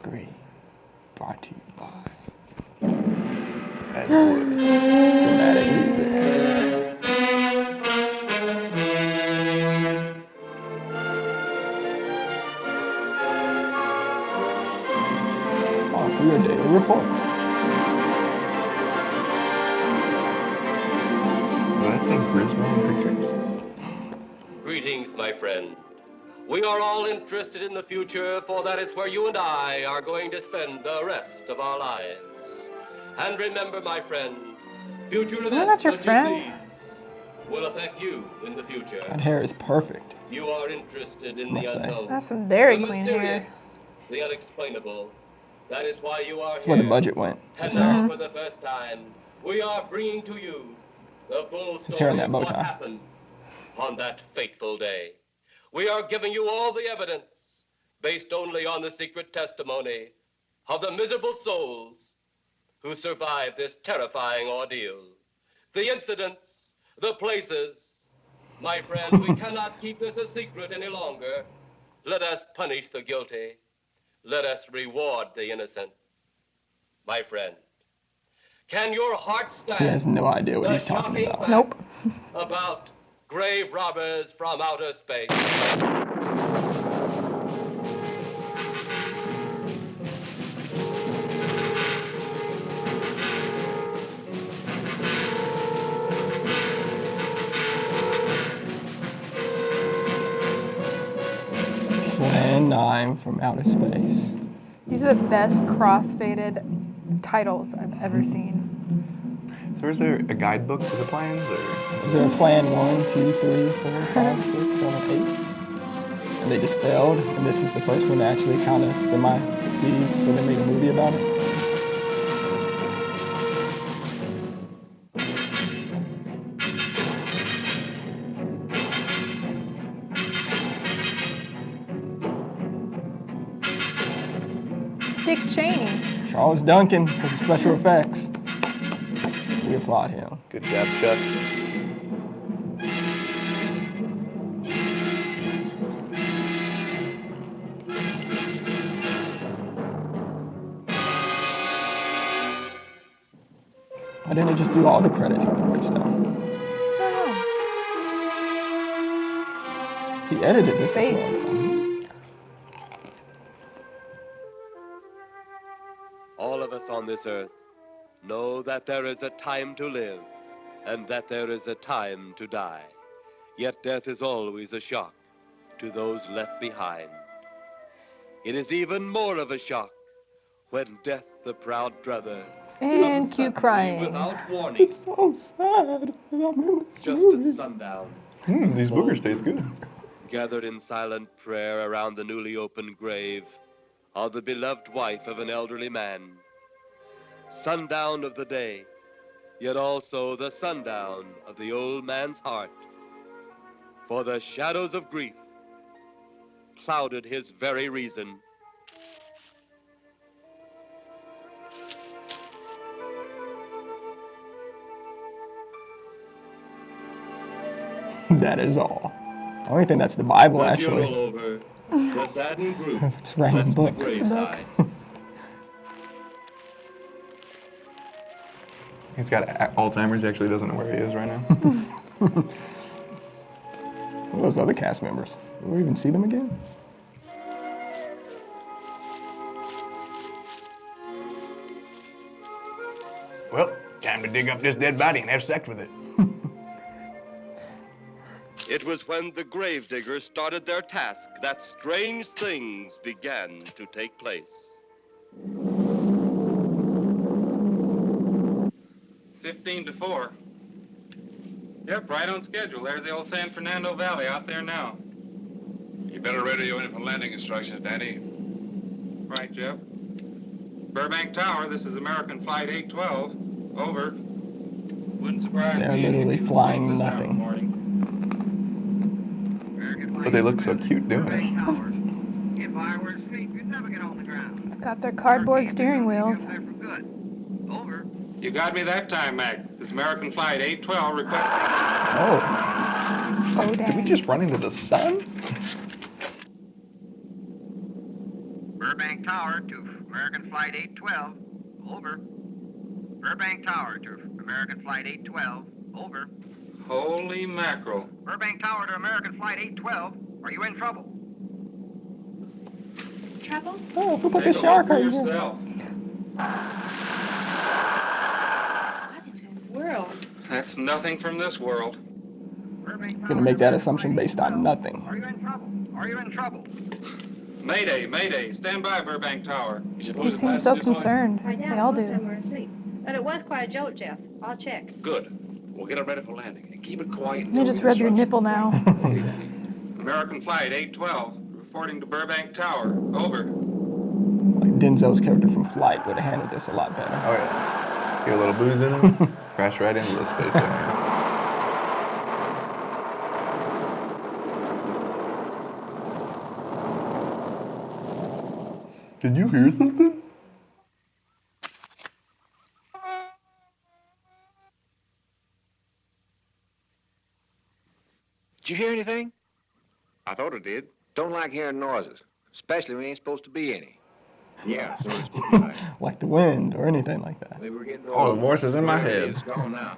screen. Brought to you by Dramatic music. It's time for your daily report. Well, that's in Griswold Pictures. Greetings, my friend. We are all interested in the future, for that is where you and I are going to spend the rest of our lives. And remember, my friend, future events your such friend? as these will affect you in the future. That hair is perfect. You are interested in Must the say. unknown. That's some Dairy the Queen mysterious, hair. the unexplainable. That is why you are That's here. where the budget went. And now, for the first time, we are bringing to you the full His hair in story that of bow what tie. happened on that fateful day. We are giving you all the evidence based only on the secret testimony of the miserable souls who survived this terrifying ordeal. The incidents, the places. My friend, we cannot keep this a secret any longer. Let us punish the guilty. Let us reward the innocent. My friend, can your heart stand He has no idea what the he's talking shocking about. fact Nope. about grave robbers from outer space? Plan 9 from outer space. These are the best cross-faded titles I've ever seen. So is there a guidebook to the plans, or? Is there a plan 1, 2, 3, 4, 5, 6, 7, 8? And they just failed, and this is the first one to actually kind of semi-succeed, so they made a movie about it. Dick Cheney. Charles Duncan with the special effects. We applaud him. Good job, Chuck. Why didn't they just do all the credits on the gravestone? He edited this Space. as well. All of us on this earth know that there is a time to live and that there is a time to die. Yet death is always a shock to those left behind. It is even more of a shock when death, the proud brother, And comes cue suddenly crying. without warning, It's so sad that I'm in this just movie. at sundown. These boogers taste good. Gathered in silent prayer around the newly opened grave of the beloved wife of an elderly man. Sundown of the day, yet also the sundown of the old man's heart. For the shadows of grief clouded his very reason. That is all. I don't think that's the Bible, The actually. funeral over, the saddened group It's random left books. the graveside. He's got Alzheimer's. He actually doesn't know where he is right now. What are those other cast members? Will we even see them again? Well, time to dig up this dead body and have sex with it. It was when the gravediggers started their task that strange things began to take place. 15-4. Yep, right on schedule. There's the old San Fernando Valley out there now. You better radio in for landing instructions, Danny. Right, Jeff. Burbank Tower, this is American Flight 812. Over. Wouldn't surprise They're me if literally you flying slow this down nothing. in the morning. But they look so cute doing it. If I were asleep, you'd never get on the ground. Got their cardboard steering wheels. Over. You got me that time, Mac. This American Flight 812 requesting. Oh, Oh, Did we dang. just run into the sun? Burbank Tower to American Flight 812. Over. Burbank Tower to American Flight 812. Over. Holy mackerel. Burbank Tower to American Flight 812. Are you in trouble? Trouble? Oh, who put Take the a shark look for on here? yourself. What in the world? That's nothing from this world. Burbank You're gonna make that assumption based on nothing. Are you in trouble? Are you in trouble? Mayday, mayday. Stand by, Burbank Tower. He seems so concerned. I doubt They all most of do. them are asleep. But it was quite a jolt, Jeff. I'll check. Good. We'll get it ready for landing. And keep it quiet. You just rub your nipple now. American Flight 812. Reporting to Burbank Tower. Over. Like Denzel's character from Flight would have handled this a lot better. Oh yeah. Get a little booze in him. Crash right into the space aliens. Did you hear something? Did you hear anything? I thought it did. Don't like hearing noises, especially when there ain't supposed to be any. Yeah, so it's supposed to be nice. Like the wind or anything like that. We were getting Oh, the voice is in my head. It's gone now.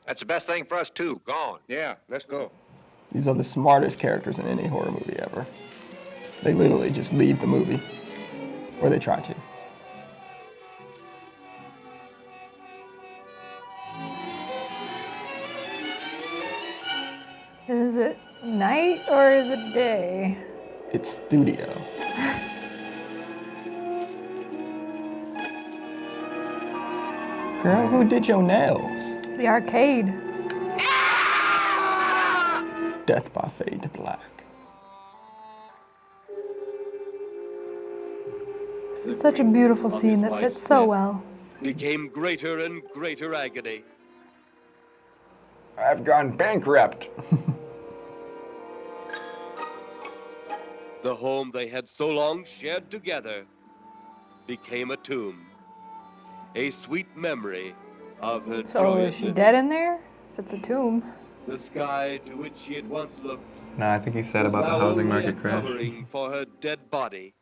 That's the best thing for us, too. Gone. Yeah, let's go. These are the smartest characters in any horror movie ever. They literally just leave the movie. Or they try to. Is it night or is it day? It's studio. Girl, who did your nails? The arcade. Death by fade to black. This is such a beautiful scene that fits so well. Became greater and greater agony. I've gone bankrupt. The home they had so long shared together became a tomb. A sweet memory of her So joyous is she living. dead in there? If it's a tomb. The sky to which she had once looked No, I think he said about the now housing only a market crash. covering for her dead body.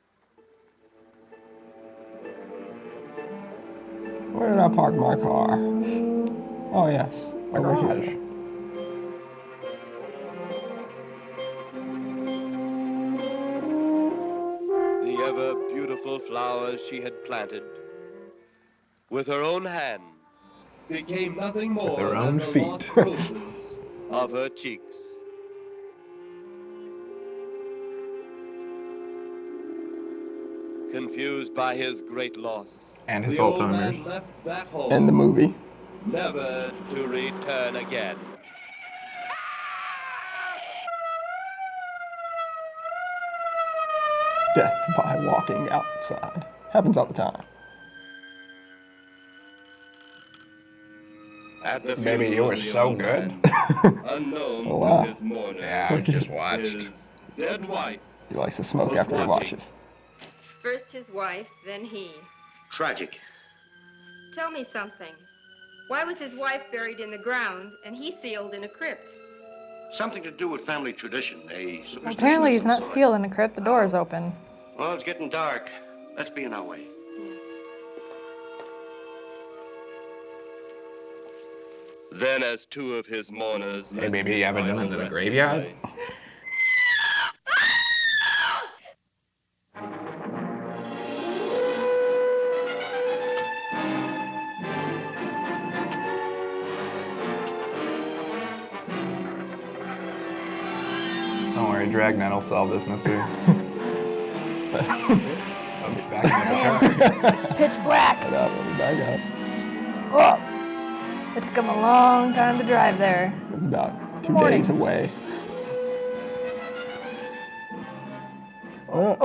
Where did I park my car? Oh yes, over here. The ever beautiful flowers she had planted with her own hands became nothing more With her than own the feet. lost roses of her cheeks. Confused by his great loss, And his the old man Alzheimer's. left that home, In the movie. never to return again. Death by walking outside. Happens all the time. At the Baby, you funeral were of the so old good. man, unknown Oh, wow. to his mourner, Yeah, I just watched. his dead wife He likes to smoke after he watches. First his wife, then he. Tragic. Tell me something. Why was his wife buried in the ground and he sealed in a crypt? Something to do with family tradition, a superstition. Apparently he's of not some sort. sealed in a crypt. The door is open. Well, it's getting dark. Let's be on our way. Then, as two of his mourners. Hey, baby, you ever done it in a graveyard? Don't worry, Dragnet will solve this mystery. I'll be back in the car. It's pitch black. Get up, I'll be back up. Oh, it took him a long time to drive there. It's about 2 Morning. days away. Oh,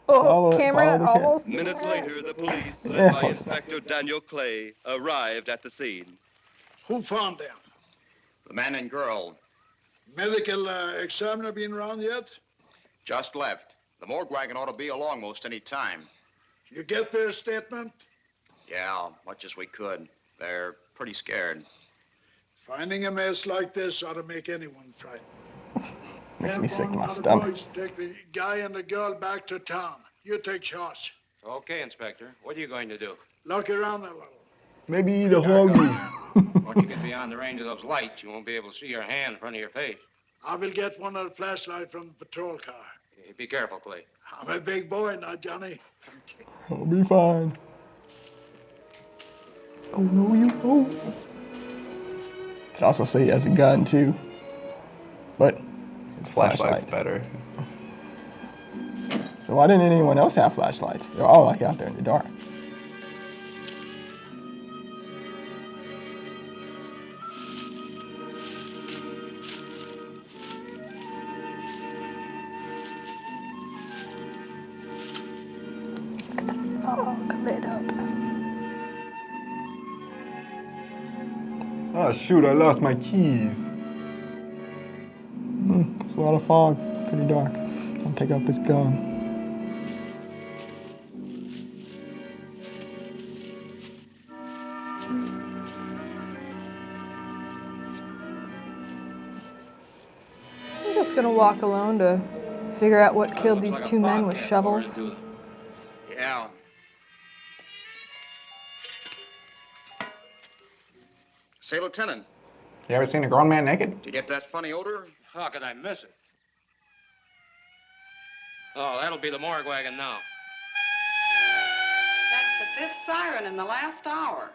Follow it, camera follow the camera. almost. Minutes later, the police, Yeah, led by close enough. Inspector Daniel Clay, arrived at the scene. Who found them? The man and girl Medical examiner been around yet? just left. The morgue wagon ought to be along most any time. You get their statement? Yeah, much as we could. They're pretty scared. Finding a mess like this ought to make anyone frightened. Makes me sick to my Now the stomach. boys take the guy and the girl back to town. You take charge. Okay, Inspector. What are you going to do? Look around a little. Maybe eat a hoagie. Once you get beyond the range of those lights, you won't be able to see your hand in front of your face. I will get one of the flashlights from the patrol car. Be careful, Clay. I'm a big boy now, Johnny. I'll be fine. Oh no, you won't. Could also say he has a gun too, but it's Flashlight's flashlight. better. So why didn't anyone else have flashlights? They're all like out there in the dark. Fog lit up. Oh shoot, I lost my keys. There's a lot of fog. Pretty dark. I'll take out this gun. I'm just gonna walk alone to figure out what killed these two men with shovels. Yeah. Say, Lieutenant, You ever seen a grown man naked? did you get that funny odor? How could I miss it? Oh, that'll be the morgue wagon now. That's the fifth siren in the last hour.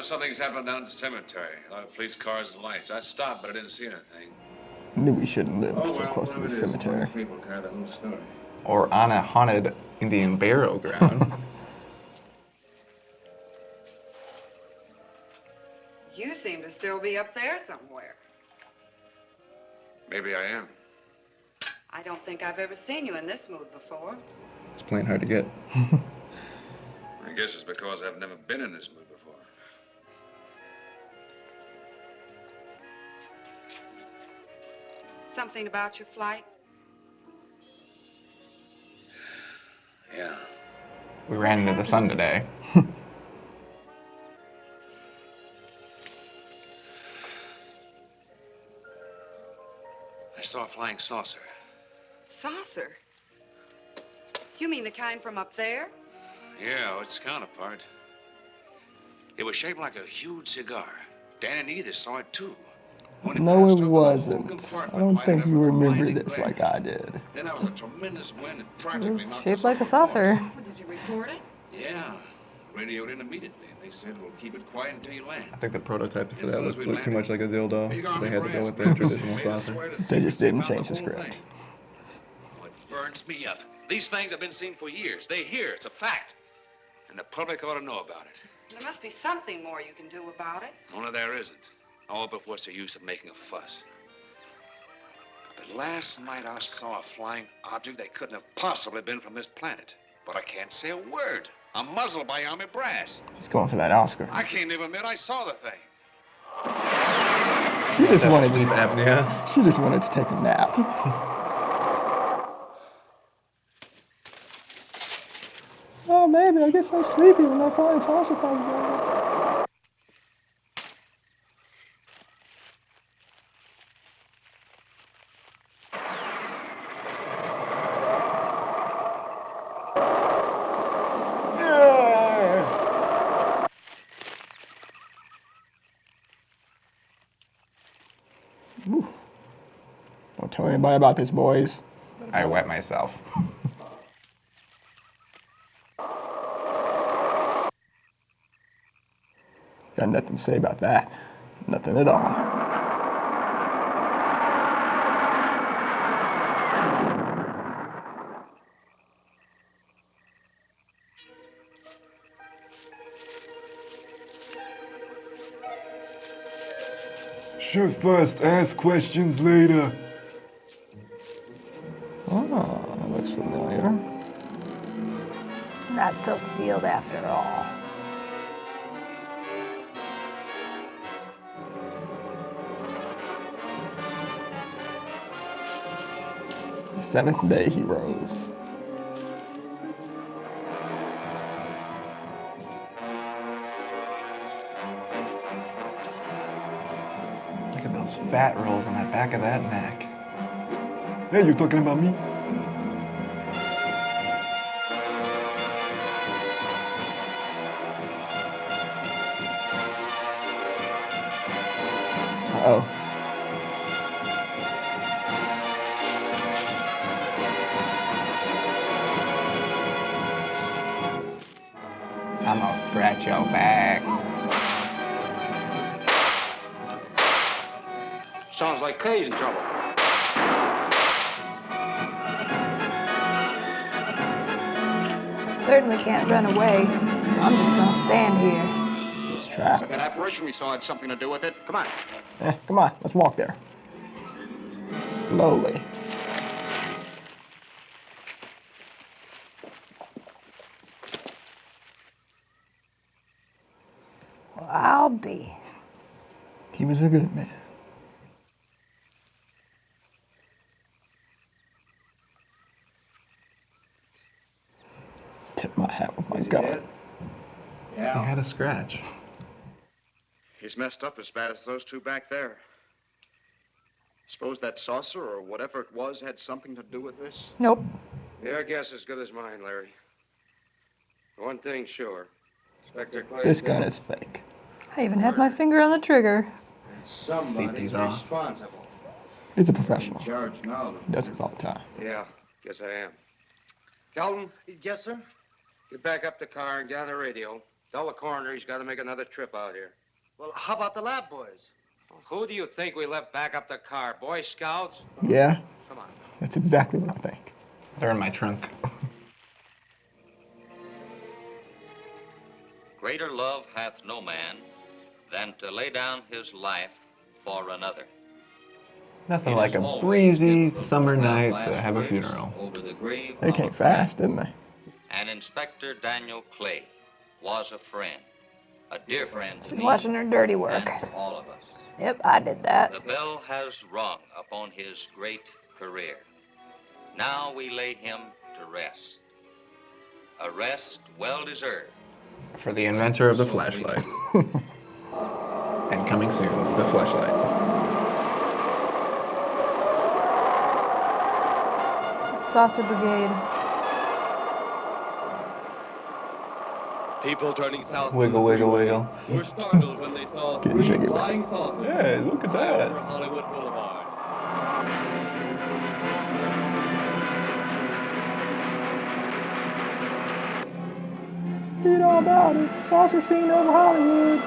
Something's happened down at the cemetery. A lot of police cars and lights. I stopped, but I didn't see anything. Knew we shouldn't live so close to the cemetery. People carry the whole story. Or on a haunted Indian burial ground? You seem to still be up there somewhere. Maybe I am. I don't think I've ever seen you in this mood before. It's plain hard to get. I guess it's because I've never been in this mood before. Something about your flight? Yeah. We ran into the sun today. I saw a flying saucer. Saucer? You mean the kind from up there? Yeah, its counterpart. It was shaped like a huge cigar. Dan and Edith saw it too. No, it wasn't. I don't think you remember this like I did. Then there was a tremendous wind that It practically was knocked shaped us like a off course. saucer. Did you record it? Yeah. Radioed in immediately, and they said we'll keep it quiet until you land. I think the prototype for As that soon as looked we too much like a dildo. Big So army they had to go with the brass traditional made us saucer. swear to They just didn't secrecy change the about whole script. thing. Oh, it burns me up. These things have been seen for years. They hear. It's a fact. And the public ought to know about it. There must be something more you can do about it. Only there isn't. Oh, but what's the use of making a fuss? But last night I saw a flying object that couldn't have possibly been from this planet. But I can't say a word. I'm muzzled by army brass. He's going for that Oscar. I can't even admit I saw the thing. She just wanted Sleep to, apnea. she just wanted to take a nap. Oh, baby, I get so sleepy when that flying saucer comes over. Ooh. Don't tell anybody about this, boys. I wet myself. Got nothing to say about that. Nothing at all. Shoot first, ask questions later. Oh, that looks familiar. It's not so sealed after all. The seventh day he rose. Look at those fat rolls on the back of that neck. Hey, you talking about me? Uh-oh. I'm gonna scratch your back. Sounds like Kay's in trouble. Certainly can't run away, so I'm just gonna stand here. It's trapped. That apparition we saw had something to do with it. Come on. Come on, let's walk there. Slowly. Well, I'll be. He was a good man. Tip my hat with my gun. He had a scratch. He's messed up as bad as those two back there. Suppose that saucer or whatever it was had something to do with this? Nope. Your guess is as good as mine, Larry. One thing sure. Inspector Clay This gun is fake. I even had my finger on the trigger. Somebody's on. responsible. He's a professional. Charge now. He does this all the time. Yeah, guess I am. Calvin? Yes, sir? Get back up the car and get on the radio. Tell the coroner he's got to make another trip out here. Well, how about the lab boys? Who do you think we left back up the car? Boy Scouts? Yeah, Come on. that's exactly what I think. They're in my trunk. Greater love hath no man than to lay down his life for another. Nothing It like is a always breezy difficult summer to night last to have a words funeral. Over the grave They of came a fast, friend. didn't they? And Inspector Daniel Clay was a friend, a dear friend to She's me watching her dirty work. and to all of us. Yep, I did that. The bell has rung upon his great career. Now we lay him to rest. A rest well deserved. For the inventor of the flashlight. And coming soon, the flashlight. It's a saucer brigade. People turning south Wiggle, wiggle, wiggle. were startled when they saw Get it, three shake it. flying saucers Hey, look at fly that. over Hollywood Boulevard. Read all about it. Saucer scene over Hollywood.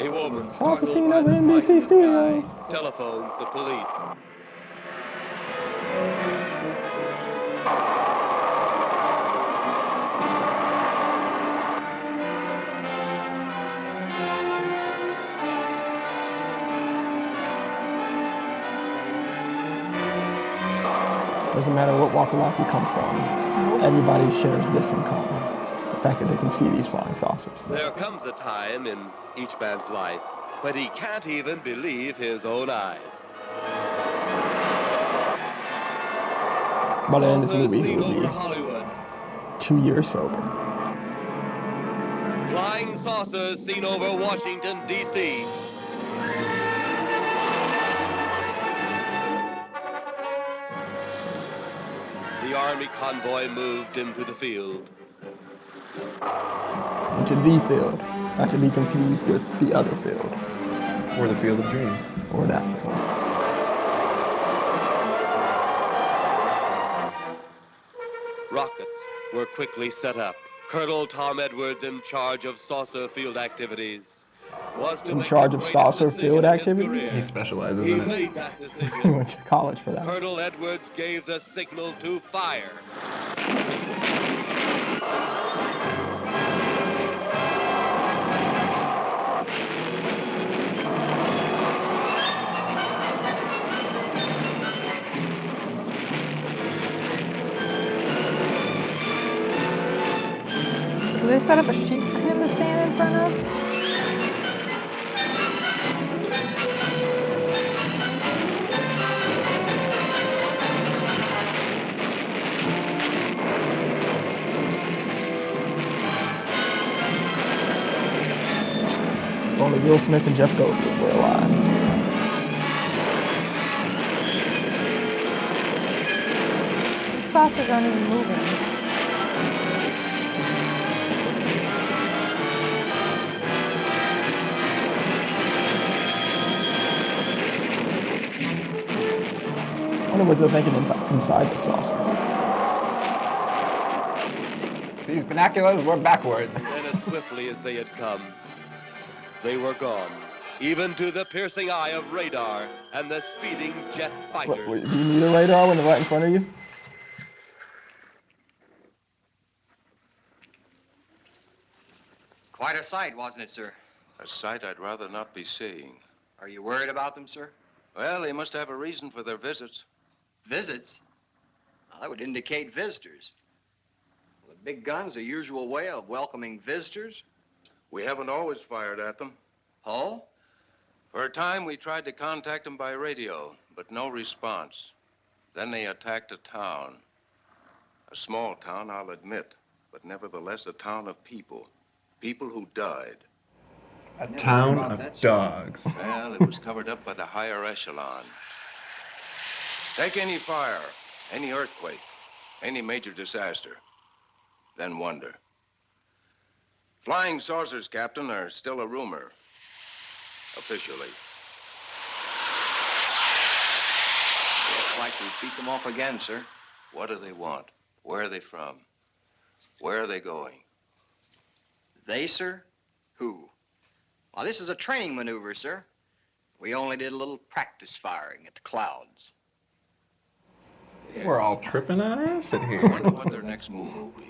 A woman Saucer startled scene by over the sight NBC in the Studios. sky telephones the police. Doesn't matter what walk of life you come from. Everybody shares this in common. The fact that they can see these flying saucers. There comes a time in each man's life when he can't even believe his own eyes. By the end of this Saucers movie, he seen over will be Hollywood. 2 years sober. Flying saucers seen over Washington, D.C. The Army convoy moved into the field. Into the field, not to be confused with the other field, Or the field of dreams. or that field. Rockets were quickly set up. Colonel Tom Edwards, in charge of saucer field activities, was to In make charge the of greatest saucer decision field of his activities? career. He specializes He in it. made that He decision. went to college for that. Colonel Edwards gave the signal to fire. Did they set up a sheet for him to stand in front of? If only Will Smith and Jeff Goldblum were alive. The saucers aren't even moving. wonder what they're thinking inside the saucer. These binoculars were backwards. And as swiftly as they had come, they were gone, even to the piercing eye of radar and the speeding jet fighters. Do you need a radar when they're right in front of you? Quite a sight, wasn't it, sir? A sight I'd rather not be seeing. Are you worried about them, sir? Well, they must have a reason for their visits. Visits? Well, that would indicate visitors. Well, the big gun's the usual way of welcoming visitors. We haven't always fired at them. Oh? For a time, we tried to contact them by radio, but no response. Then they attacked a town. A small town, I'll admit, but nevertheless a town of people. People who died. A town of dogs. Well, it was covered up by the higher echelon. Take any fire, any earthquake, any major disaster, then wonder. Flying saucers, Captain, are still a rumor. Officially. Looks like we beat them off again, sir. What do they want? Where are they from? Where are they going? They, sir? Who? Well, this is a training maneuver, sir. We only did a little practice firing at the clouds. We're all tripping on acid I here. wonder what their next move will be.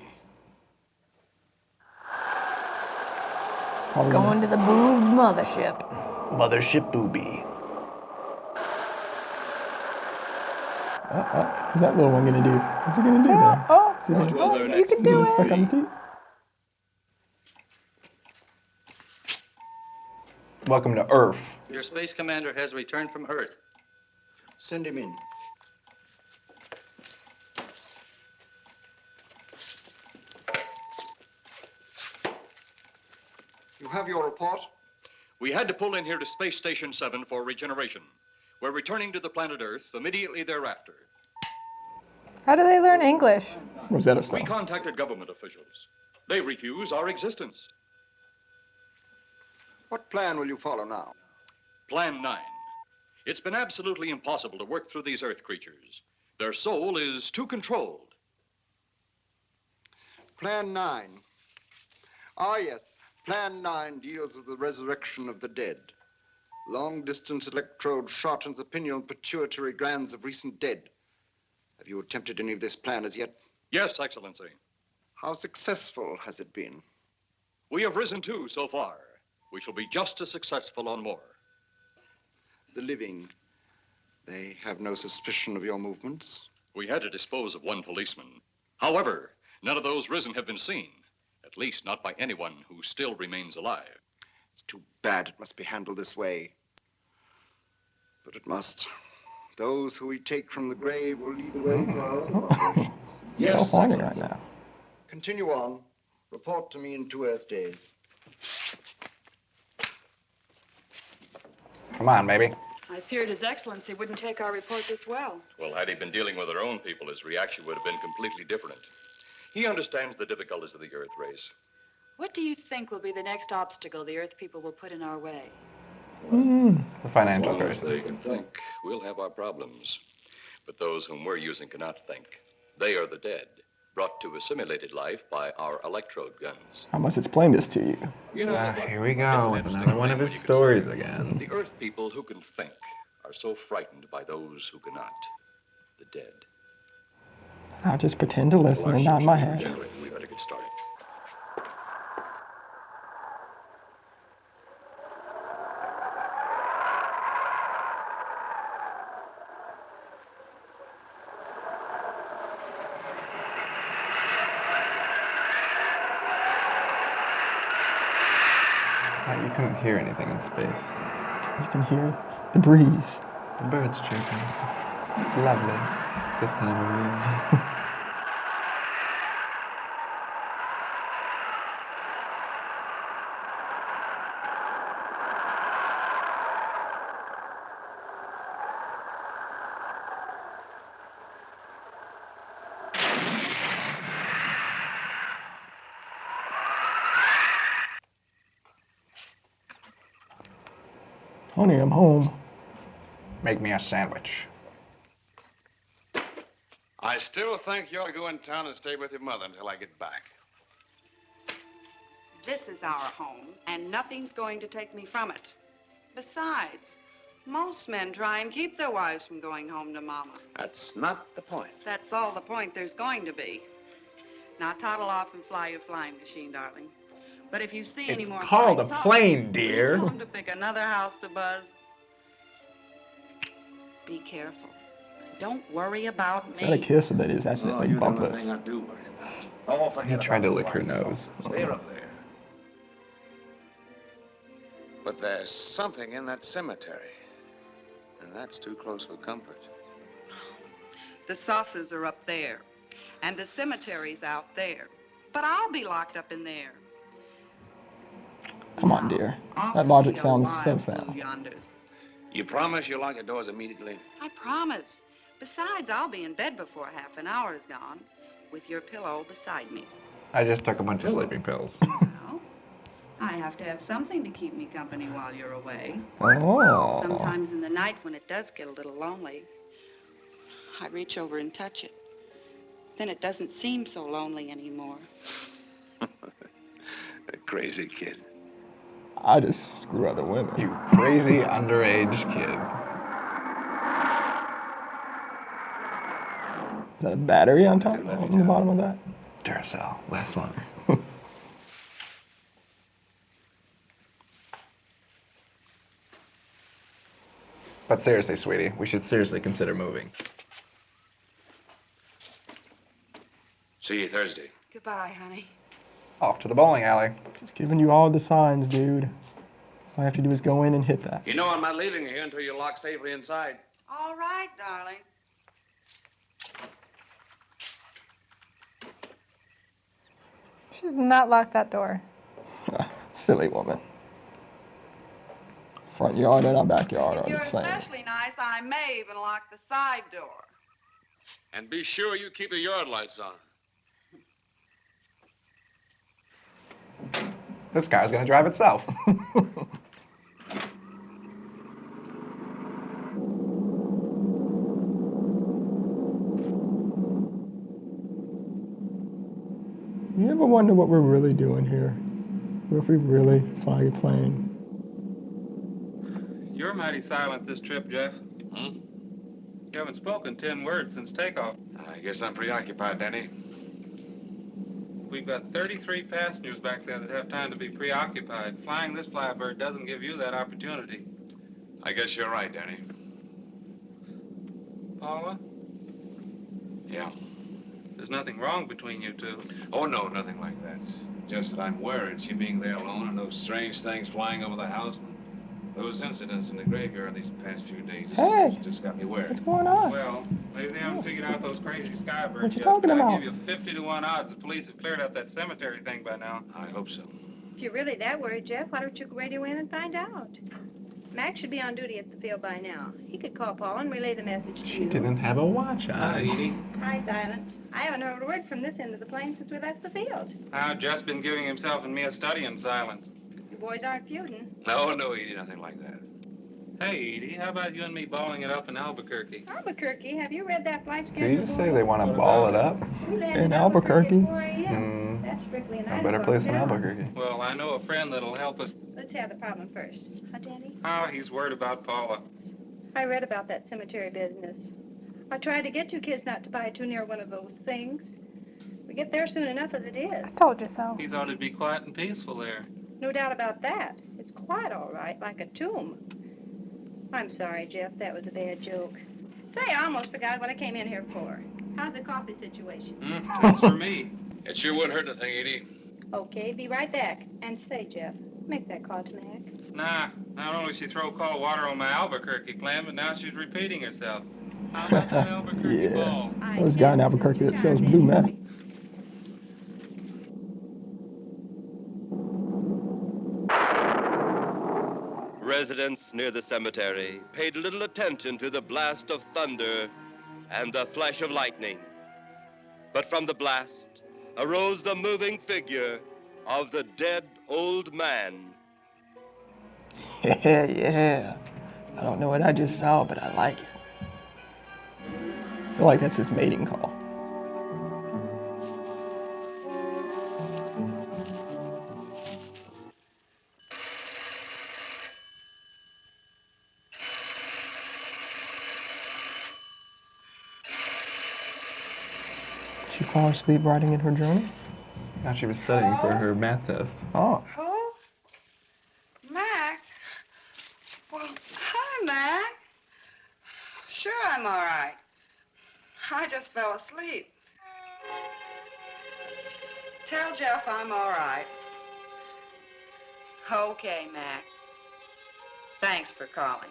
Going to the boobed mothership. Mothership booby. What's that little one gonna do? What's he gonna do there? Is he gonna, You can do stuck it. on the teeth? Welcome to Earth. Your space commander has returned from Earth. Send him in. You have your report? We had to pull in here to Space Station 7 for regeneration. We're returning to the planet Earth immediately thereafter. How do they learn English? Rosetta We Stone. contacted government officials. They refuse our existence. What plan will you follow now? Plan 9. It's been absolutely impossible to work through these Earth creatures. Their soul is too controlled. Plan 9. Ah, yes. Plan 9 deals with the resurrection of the dead. Long-distance electrode shot into the pineal and pituitary glands of recent dead. Have you attempted any of this plan as yet? Yes, Excellency. How successful has it been? We have risen too so far. We shall be just as successful on more. The living, they have no suspicion of your movements? We had to dispose of one policeman. However, none of those risen have been seen. At least not by anyone who still remains alive. It's too bad it must be handled this way. But it must. Those who we take from the grave will lead the way to our own operations. Yes, so horny right now. Continue on. Report to me in 2 Earth days. Come on, baby. I feared His Excellency wouldn't take our report this well. Well, had he been dealing with our own people, his reaction would have been completely different. He understands the difficulties of the Earth race. What do you think will be the next obstacle the Earth people will put in our way? The financial As long as crisis. they can think, we'll have our problems. But those whom we're using cannot think. They are the dead, brought to a simulated life by our electrode guns. I must explain this to you. You know, Here we go with another one of his stories again. the Earth people who can think are so frightened by those who cannot. The dead. I'll just pretend to listen and nod my head. We better get started. You couldn't hear anything in space. You can hear the breeze. The birds chirping. It's lovely this time of year. Honey, I'm home. Make me a sandwich. I still think you ought to go in town and stay with your mother until I get back. This is our home, and nothing's going to take me from it. Besides, most men try and keep their wives from going home to Mama. That's not the point. That's all the point there's going to be. Now toddle off and fly your flying machine, darling. But if you see any It's more called a flying plane, saucers, dear. tell them to pick another house to buzz. Be careful. Don't worry about Is that a me. kiss or that is accidentally bump lips? I do worry about. Oh, He tried to lick her nose. They're up there. But there's something in that cemetery. And that's too close for comfort. The saucers are up there, and the cemetery's out there. But I'll be locked up in there. Come on, dear. That logic sounds so sound. Yonders. You promise you'll lock your doors immediately? I promise. Besides, I'll be in bed before half an hour is gone, with your pillow beside me. I just took a bunch of sleeping pills. Well, I have to have something to keep me company while you're away. Oh. Sometimes in the night when it does get a little lonely, I reach over and touch it. Then it doesn't seem so lonely anymore. A crazy kid. I just screw other women. You crazy underage kid. Is that a battery on top, on the bottom of that? Duracell, lasts longer. But seriously, sweetie, we should seriously consider moving. See you Thursday. Goodbye, honey. Off to the bowling alley. Just giving you all the signs, dude. All I have to do is go in and hit that. You know I'm not leaving you here until you're locked safely inside. All right, darling. She did not lock that door. Silly woman. Front yard and our backyard If are you're the same. especially nice, I may even lock the side door. And be sure you keep the yard lights on. This car's gonna drive itself. You ever wonder what we're really doing here? What if we really fly a plane? You're mighty silent this trip, Jeff. Hmm? You haven't spoken 10 words since takeoff. I guess I'm preoccupied, Danny. We've got 33 passengers back there that have time to be preoccupied. Flying this flybird doesn't give you that opportunity. I guess you're right, Danny. Paula, Yeah. there's nothing wrong between you two. Oh, no, nothing like that. Just that I'm worried she being there alone and those strange things flying over the house and those incidents in the graveyard these past few days just got me worried. What's going on? Well, maybe they haven't figured out those crazy skybirds What you yet, talking but about? I give you 50 to 1 odds the police have cleared up that cemetery thing by now. I hope so. If you're really that worried, Jeff, why don't you radio in and find out? Max should be on duty at the field by now. He could call Paul and relay the message to She you. didn't have a watch on. Hi, Edie. Hi, Silence. I haven't heard a word from this end of the plane since we left the field. I've just been giving himself and me a study in silence. You boys aren't feuding. No, Edie, nothing like that. Hey, Edie, how about you and me balling it up in Albuquerque? Albuquerque, have you read that flight schedule? Did you just say they want to ball it up? We landed In Albuquerque? at 4 a.m. That's strictly an A better place than Albuquerque. Well, I know a friend that'll help us. Let's have the problem first. Huh, Danny? Oh, he's worried about Paula. I read about that cemetery business. I tried to get you kids not to buy too near one of those things. We get there soon enough as it is. Told you so. He thought it'd be quiet and peaceful there. No doubt about that. It's quiet, all right, like a tomb. I'm sorry, Jeff. That was a bad joke. Say, I almost forgot what I came in here for. How's the coffee situation? That's for me. It sure would hurt the thing, Edie. Okay, be right back. And say, Jeff, make that call to Mac. Nah, not only she throw cold water on my Albuquerque plan, but now she's repeating herself. How about that Albuquerque ball? There's a guy in Albuquerque that sells blue meth. Residents near the cemetery paid little attention to the blast of thunder and the flash of lightning. But from the blast arose the moving figure of the dead old man. Yeah. I don't know what I just saw, but I like it. feel like that's his mating call. She fall asleep writing in her journal? Now she was studying for her math test. Oh. Who? Mac? Well, hi, Mac. Sure, I'm all right. I just fell asleep. Tell Jeff I'm all right. Okay, Mac. Thanks for calling.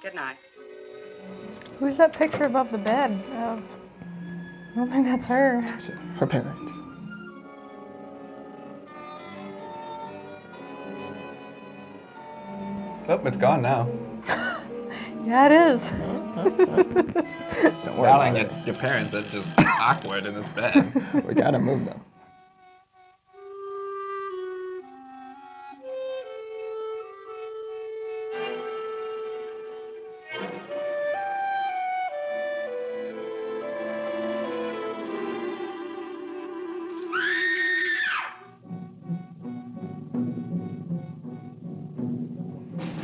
Good night. Who's that picture above the bed of? I don't think that's her. Her parents. Oh, it's gone now. Yeah, it is. Don't worry Darling, about it. your parents are just awkward in this bed. We gotta move them.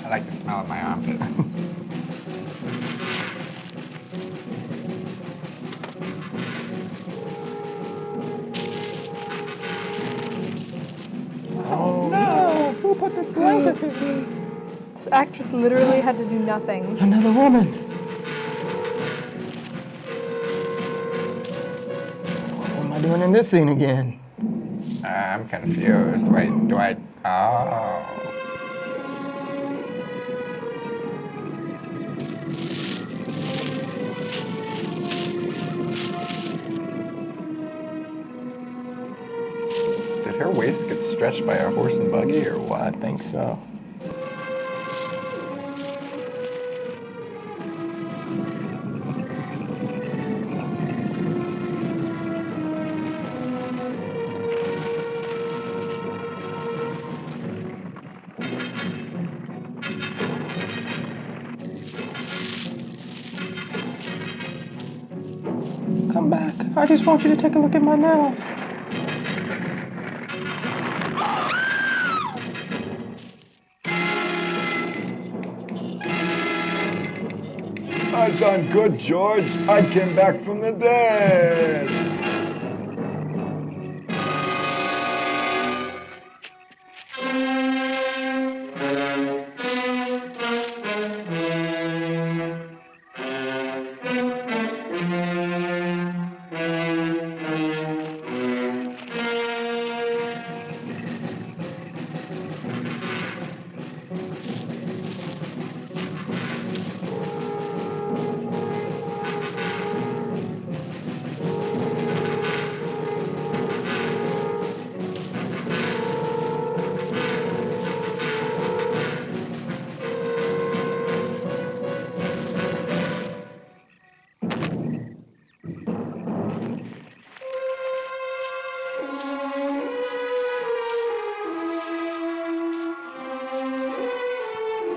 I like the smell of my armpits. Oh no! Who put this blanket here? This actress literally had to do nothing. Another woman. What am I doing in this scene again? I'm confused. Wait, do I? Oh. Did her waist get stretched by a horse and buggy or what? I think so. Come back. I just want you to take a look at my nails. I done good, George. I came back from the dead.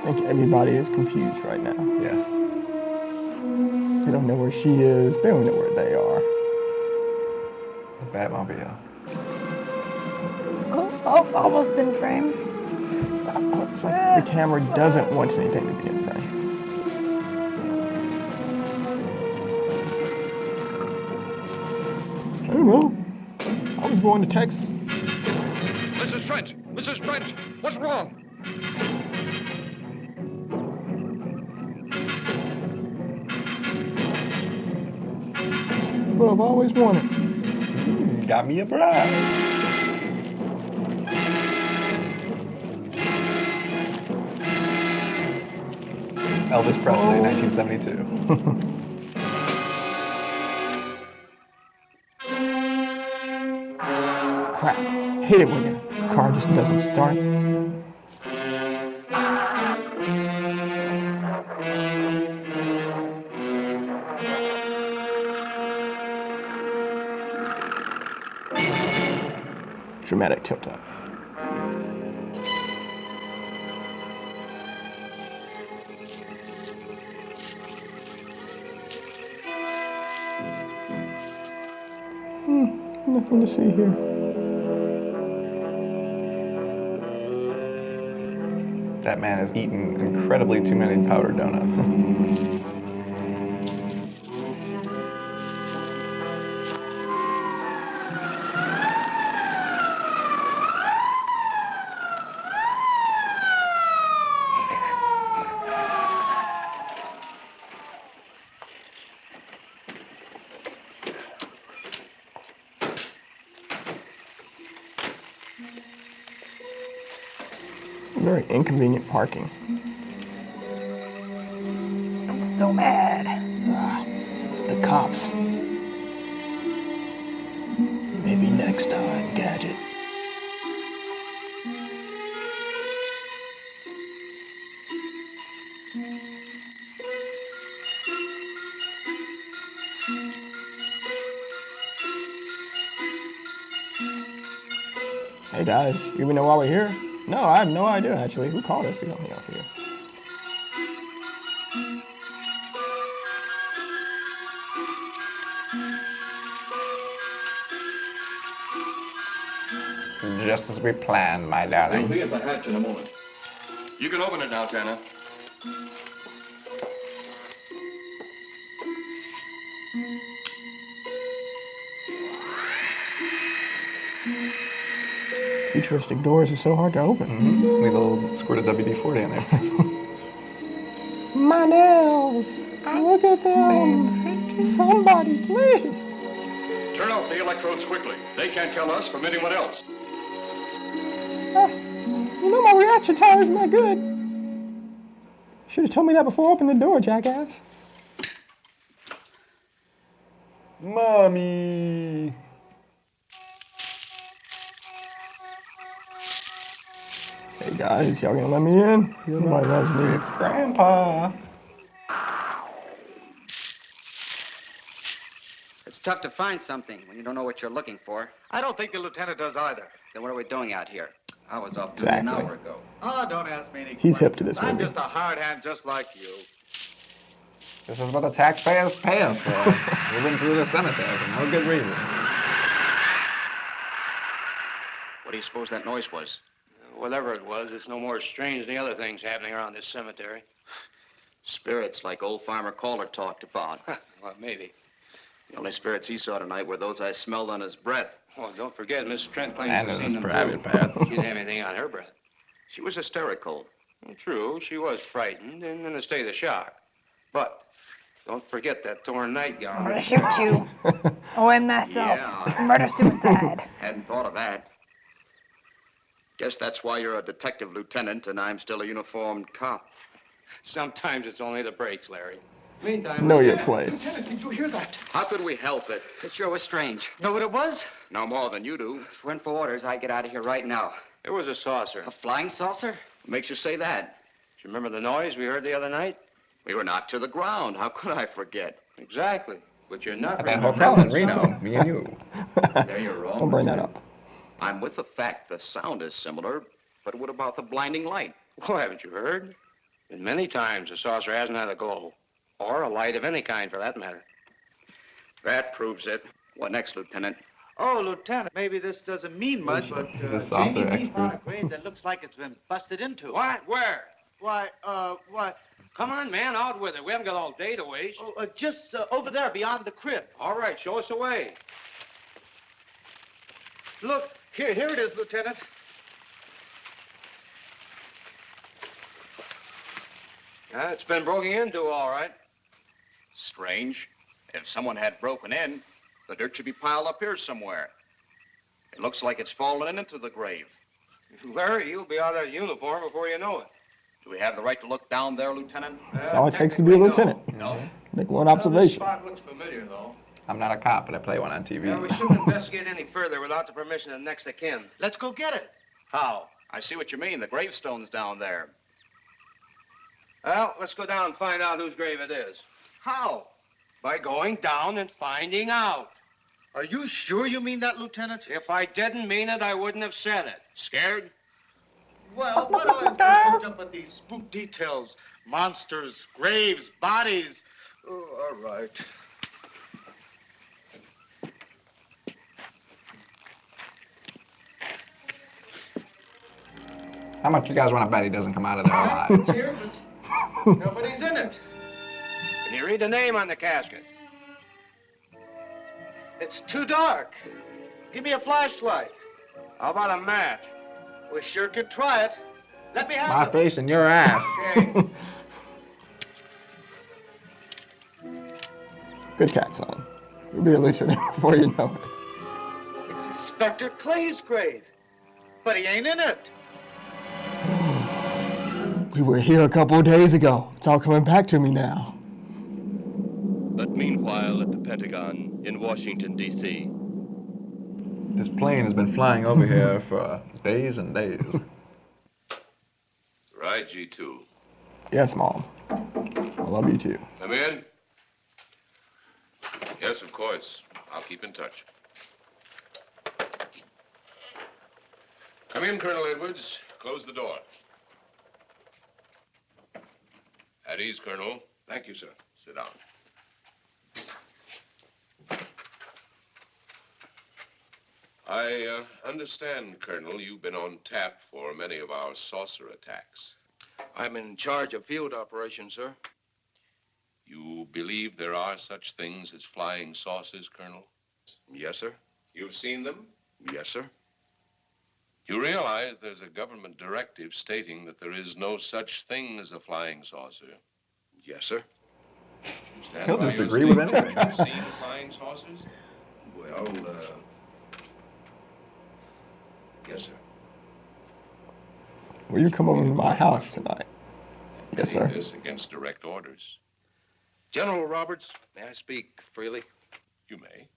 I think everybody is confused right now. Yes. They don't know where she is. They don't know where they are. The Batmobile. Oh, almost in frame. It's like the camera doesn't want anything to be in frame. I don't know. I was going to Texas. Mrs. Trent! Mrs. Trent! What's wrong? What I've always wanted. Got me a bride. Elvis Presley, 1972. Crap. Hate it when your car just doesn't start. Dramatic tilt-up. Nothing to see here. That man has eaten incredibly too many powdered donuts. Very inconvenient parking. I'm so mad. The cops. Maybe next time, Gadget. Hey guys, you even know why we're here? No, I have no idea actually. Who called us to come up here? Just as we planned, my darling. We'll be at the hatch in a moment. You can open it now, Tanner. Futuristic doors are so hard to open. Mm-hmm. Leave a little squirt of WD-40 in there. My nails! Look at them! Somebody, please! Turn off the electrodes quickly. They can't tell us from anyone else. You know my reaction time isn't that good. Should have told me that before I opened the door, jackass. Mommy! Hey guys, y'all gonna let me in? Nobody loves me. It's Grandpa. It's tough to find something when you don't know what you're looking for. I don't think the lieutenant does either. Then what are we doing out here? I was off duty an hour ago. Oh, don't ask me any He's questions. hip to this I'm movie. just a hard hand just like you. This is what the taxpayers pay us for. Moving through the cemetery for no good reason. What do you suppose that noise was? Whatever it was, it's no more strange than the other things happening around this cemetery. Spirits like old Farmer Caller talked about. Well, maybe. The only spirits he saw tonight were those I smelled on his breath. Oh, don't forget, Miss Trent claims And to in have his seen them private too. parts. She didn't have anything on her breath. She was hysterical. Well, true, she was frightened and in a state of shock. But don't forget that torn nightgown. I'm gonna shoot you. Oh, and myself. Yeah. Murder-suicide. Hadn't thought of that. Guess that's why you're a detective lieutenant and I'm still a uniformed cop. Sometimes it's only the breaks, Larry. Meantime, Know your Lieutenant, place. Lieutenant, did you hear that? How could we help it? It sure was strange. Know what it was? No more than you do. If it went for orders, I'd get out of here right now. It was a saucer. A flying saucer? What makes you say that? Do you remember the noise we heard the other night? We were knocked to the ground. How could I forget? Exactly. But you're not At that remembering hotel in what's Reno, wrong. me and you. There you're wrong. Don't bring that up. I'm with the fact the sound is similar, but what about the blinding light? Well, haven't you heard? Been many times the saucer hasn't had a glow. Or a light of any kind, for that matter. That proves it. What next, Lieutenant? Oh, Lieutenant, maybe this doesn't mean much, but He's a saucer Jamie Lee expert. found a grave that looks like it's been busted into. What? Where? Why, what? Come on, man, out with it. We haven't got all day to waste. Oh, just over there beyond the crib. All right, show us the way. Look, here it is, Lieutenant. It's been broken into, all right. Strange. If someone had broken in, the dirt should be piled up here somewhere. It looks like it's fallen into the grave. Larry, you'll be out of uniform before you know it. Do we have the right to look down there, Lieutenant? That's all it takes to be a lieutenant. No. Make one This observation. spot looks familiar, though. I'm not a cop, but I play one on TV. Yeah, we shouldn't investigate any further without the permission of next of kin. Let's go get it. How? I see what you mean. The gravestone's down there. Well, let's go down and find out whose grave it is. How? By going down and finding out. Are you sure you mean that, Lieutenant? If I didn't mean it, I wouldn't have said it. Scared? Well, what do I hooked up with these spook details? Monsters, graves, bodies. Oh, all right. How much you guys want to bet he doesn't come out of there alive? It's here, but nobody's in it. Can you read the name on the casket? It's too dark. Give me a flashlight. How about a match? We sure could try it. Let me have My it. face and your ass. Okay. Good cat, son. You'll be a lieutenant before you know it. It's Inspector Clay's grave. But he ain't in it. We were here a couple of days ago. It's all coming back to me now. But meanwhile, at the Pentagon in Washington, D.C., This plane has been flying over here for days and days. Right, G2. Yes, Mom. I love you too. Come in. Yes, of course. I'll keep in touch. Come in, Colonel Edwards. Close the door. At ease, Colonel. Thank you, sir. Sit down. I understand, Colonel, you've been on tap for many of our saucer attacks. I'm in charge of field operations, sir. You believe there are such things as flying saucers, Colonel? Yes, sir. You've seen them? Yes, sir. You realize there's a government directive stating that there is no such thing as a flying saucer? Yes, sir. Stand He'll by just your agree with statement. anything. You've seen flying saucers? Well, yes, sir. Will you come over to my house tonight? Yes, sir. This against direct orders. General Roberts, may I speak freely? You may.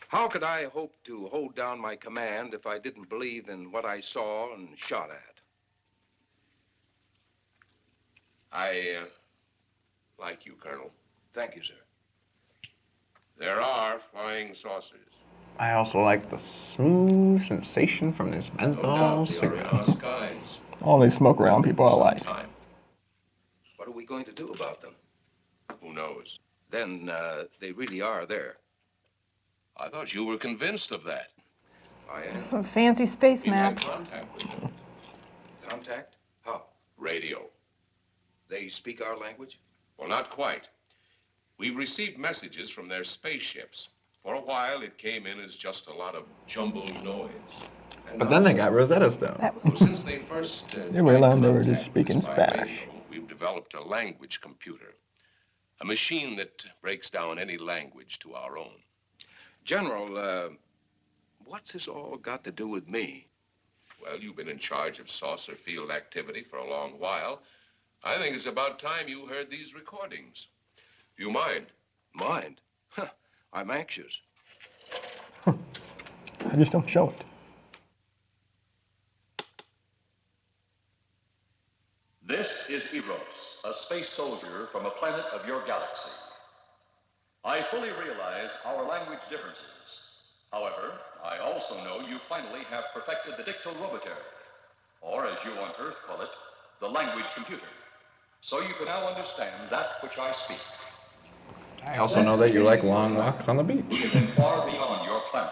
How could I hope to hold down my command if I didn't believe in what I saw and shot at? I like you, Colonel. Thank you, sir. There are flying saucers. I also like the smooth sensation from this menthol cigarette. Skies. All these smoke around people I like. What are we going to do about them? Who knows? Then they really are there. I thought you were convinced of that. I am. Some fancy space We had maps. contact with them. Contact? How? Radio. They speak our language? Well, not quite. We received messages from their spaceships. For a while, it came in as just a lot of jumbled noise. And But then they got Rosetta Stone. well, since they first Yeah, we learned they were just speaking Spanish. we've developed a language computer. A machine that breaks down any language to our own. General, what's this all got to do with me? Well, you've been in charge of saucer field activity for a long while. I think it's about time you heard these recordings. Do you mind? Mind? Huh, I'm anxious. I just don't show it. This is Eros, a space soldier from a planet of your galaxy. I fully realize our language differences. However, I also know you finally have perfected the dictoroboter, or as you on Earth call it, the language computer. So you can now understand that which I speak. I also know that you like long walks on the We beach. have been far beyond your planet.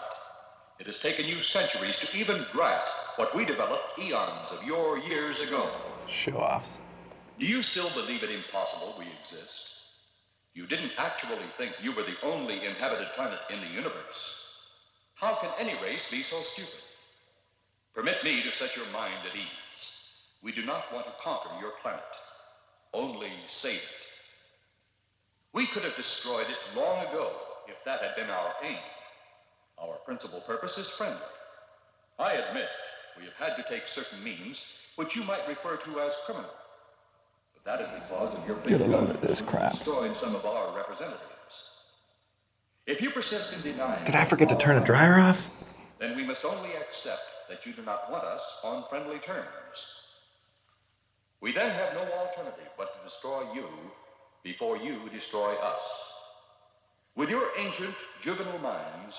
It has taken you centuries to even grasp what we developed eons of your years ago. Show-offs. Do you still believe it impossible we exist? You didn't actually think you were the only inhabited planet in the universe. How can any race be so stupid? Permit me to set your mind at ease. We do not want to conquer your planet, only save it. We could have destroyed it long ago if that had been our aim. Our principal purpose is friendly. I admit we have had to take certain means which you might refer to as criminal. But that is because of your Get a load of this big crap. destroyed some of our representatives. If you persist in denying... Did I forget to turn a dryer off? Then we must only accept that you do not want us on friendly terms. We then have no alternative but to destroy you before you destroy us. With your ancient juvenile minds,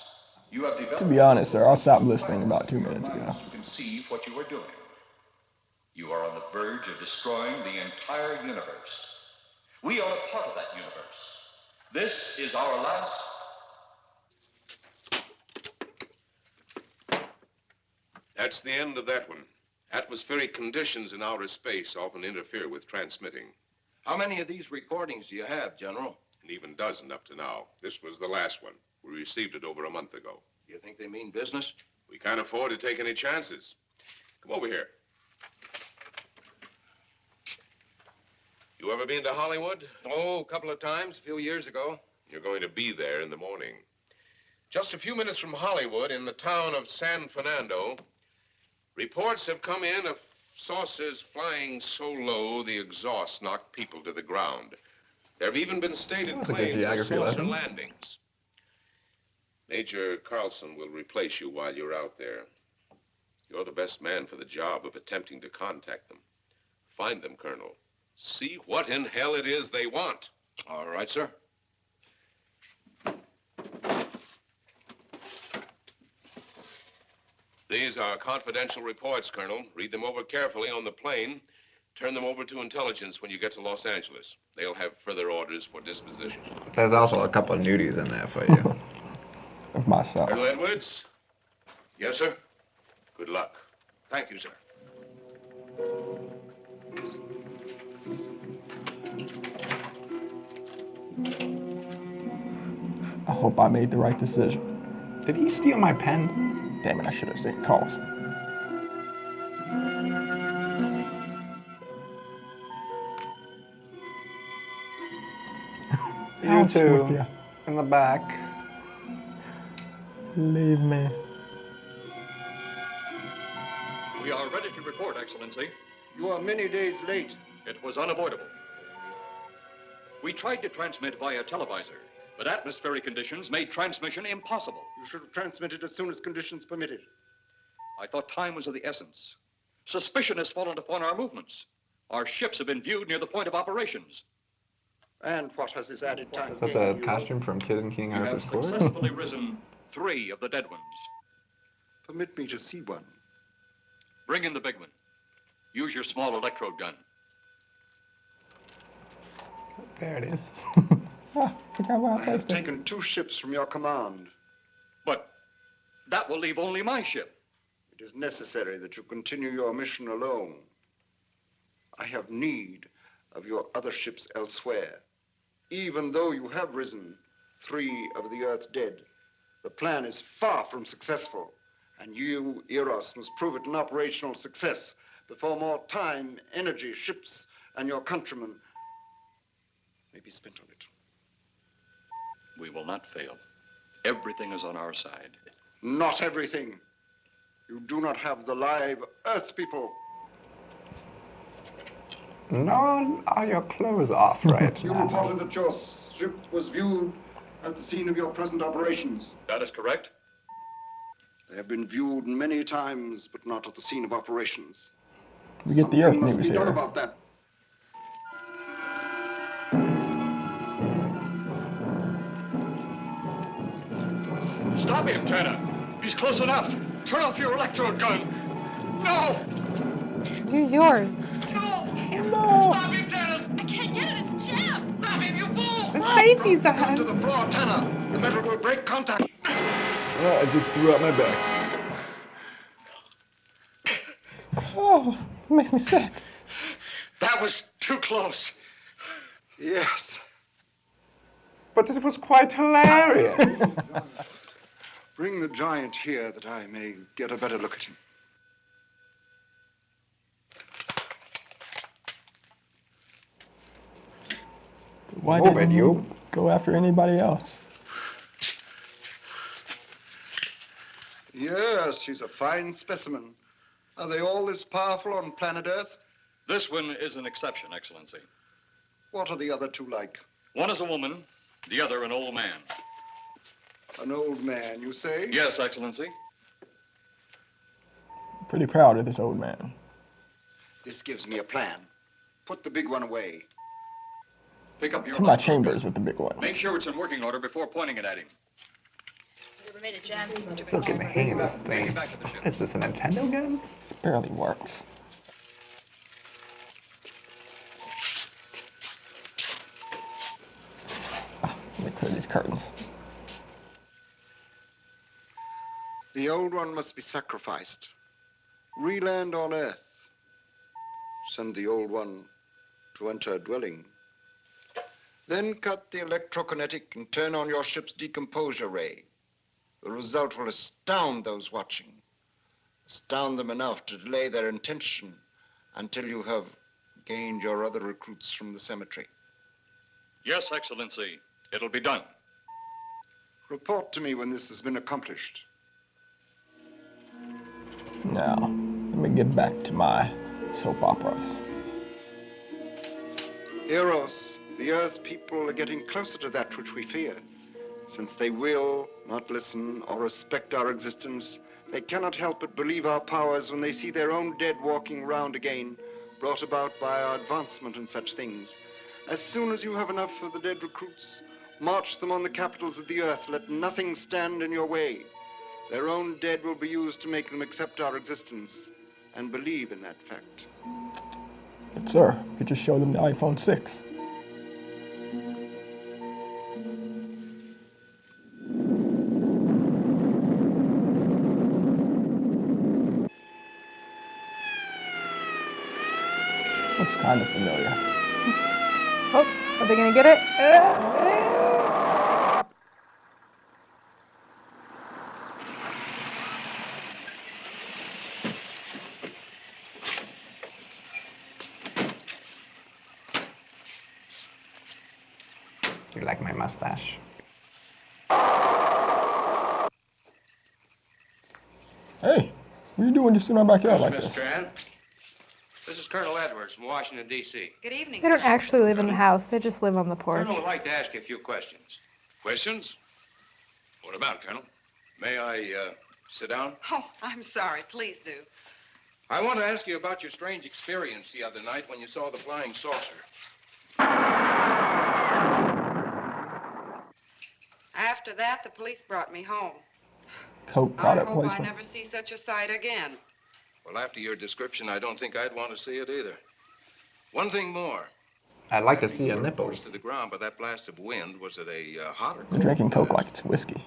you have developed... To be honest, sir, I stopped listening about 2 minutes ago. to conceive what you are doing. You are on the verge of destroying the entire universe. We are a part of that universe. This is our last... That's the end of that one. Atmospheric conditions in outer space often interfere with transmitting. How many of these recordings do you have, General? An even dozen up to now. This was the last one. We received it over a month ago. You think they mean business? We can't afford to take any chances. Come over here. You ever been to Hollywood? Oh, a couple of times, a few years ago. You're going to be there in the morning. Just a few minutes from Hollywood, in the town of San Fernando, reports have come in of saucers flying so low the exhaust knocked people to the ground. There have even been stated That's a good claims of geography saucer lesson. landings. Major Carlson will replace you while you're out there. You're the best man for the job of attempting to contact them. Find them, Colonel. See what in hell it is they want. All right, sir. These are confidential reports, Colonel. Read them over carefully on the plane. Turn them over to intelligence when you get to Los Angeles. They'll have further orders for disposition. There's also a couple of nudies in there for you. Of myself. Colonel Edwards, Yes, sir. good luck. Thank you, sir. I hope I made the right decision. Did he steal my pen? Damn it, I should have said Carlson. You Ouch too. with ya. In the back. Leave me. We are ready to report, Excellency. You are many days late. It was unavoidable. We tried to transmit via televisor, but atmospheric conditions made transmission impossible. You should have transmitted as soon as conditions permitted. I thought time was of the essence. Suspicion has fallen upon our movements. Our ships have been viewed near the point of operations. And what has this added time Is that gained the you? costume from Kid and King We have Arthur's Court? successfully risen 3 of the dead ones. Permit me to see one. Bring in the big one. Use your small electrode gun. There it is. Forgot where I I have placed it. taken 2 ships from your command. But that will leave only my ship. It is necessary that you continue your mission alone. I have need of your other ships elsewhere. Even though you have risen 3 of the Earth's dead, the plan is far from successful. And you, Eros, must prove it an operational success before more time, energy, ships, and your countrymen may be spent on it. We will not fail. Everything is on our side. Not everything. You do not have the live Earth people. No, are your clothes off right You now? reported that your ship was viewed at the scene of your present operations. That is correct. They have been viewed many times, but not at the scene of operations. We get the Earth Something must news be done here. about that. Stop him, Turner. He's close enough. Turn off your electrode gun. No! Use yours. No! Stop him, Turner! I can't get it. It's jammed. Stop him, you fool! Safety's Come to the floor, Tanner. The metal will break contact. Oh, I just threw out my back. Oh, it makes me sick. That was too close. Yes. But it was quite hilarious. Bring the giant here that I may get a better look at him. Why Move didn't it, you go after anybody else? Yes, he's a fine specimen. Are they all this powerful on planet Earth? This one is an exception, Excellency. What are the other 2 like? One is a woman, the other an old man. An old man, you say? Yes, Excellency. Pretty proud of this old man. This gives me a plan. Put the big one away. Pick up your To my electrode chambers gun. with the big one. Make sure it's in working order before pointing it at him. Never made a jam. Still getting the hang of this thing. What is this, a Nintendo game? Barely works. Let me clear these curtains. The old one must be sacrificed. Reland on Earth. Send the old one to enter a dwelling. Then cut the electrokinetic and turn on your ship's decomposure ray. The result will astound those watching. Astound them enough to delay their intention until you have gained your other recruits from the cemetery. Yes, Excellency. It'll be done. Report to me when this has been accomplished. Now, let me get back to my soap operas. Eros, the Earth people are getting closer to that which we fear. Since they will not listen or respect our existence, they cannot help but believe our powers when they see their own dead walking round again, brought about by our advancement and such things. As soon as you have enough of the dead recruits, march them on the capitals of the earth. Let nothing stand in your way. Their own dead will be used to make them accept our existence and believe in that fact. But sir, you could just show them the iPhone 6. Looks kind of familiar. Oh, are they gonna get it? You like my mustache? Hey, what are you doing just in our backyard like Miss this? Strand. This is Colonel Edwards from Washington, D.C. Good evening. They don't actually live in the house. They just live on the porch. Colonel would like to ask you a few questions. Questions? What about, Colonel? May I sit down? Oh, I'm sorry. Please do. I want to ask you about your strange experience the other night when you saw the flying saucer. After that, the police brought me home. Coke I product hope I placement. never see such a sight again. Well, after your description, I don't think I'd want to see it either. One thing more. I'd like to After see you your were nipples. forced to the ground by that blast of wind, was it a hot or You're cold drinking Coke blast? like it's whiskey.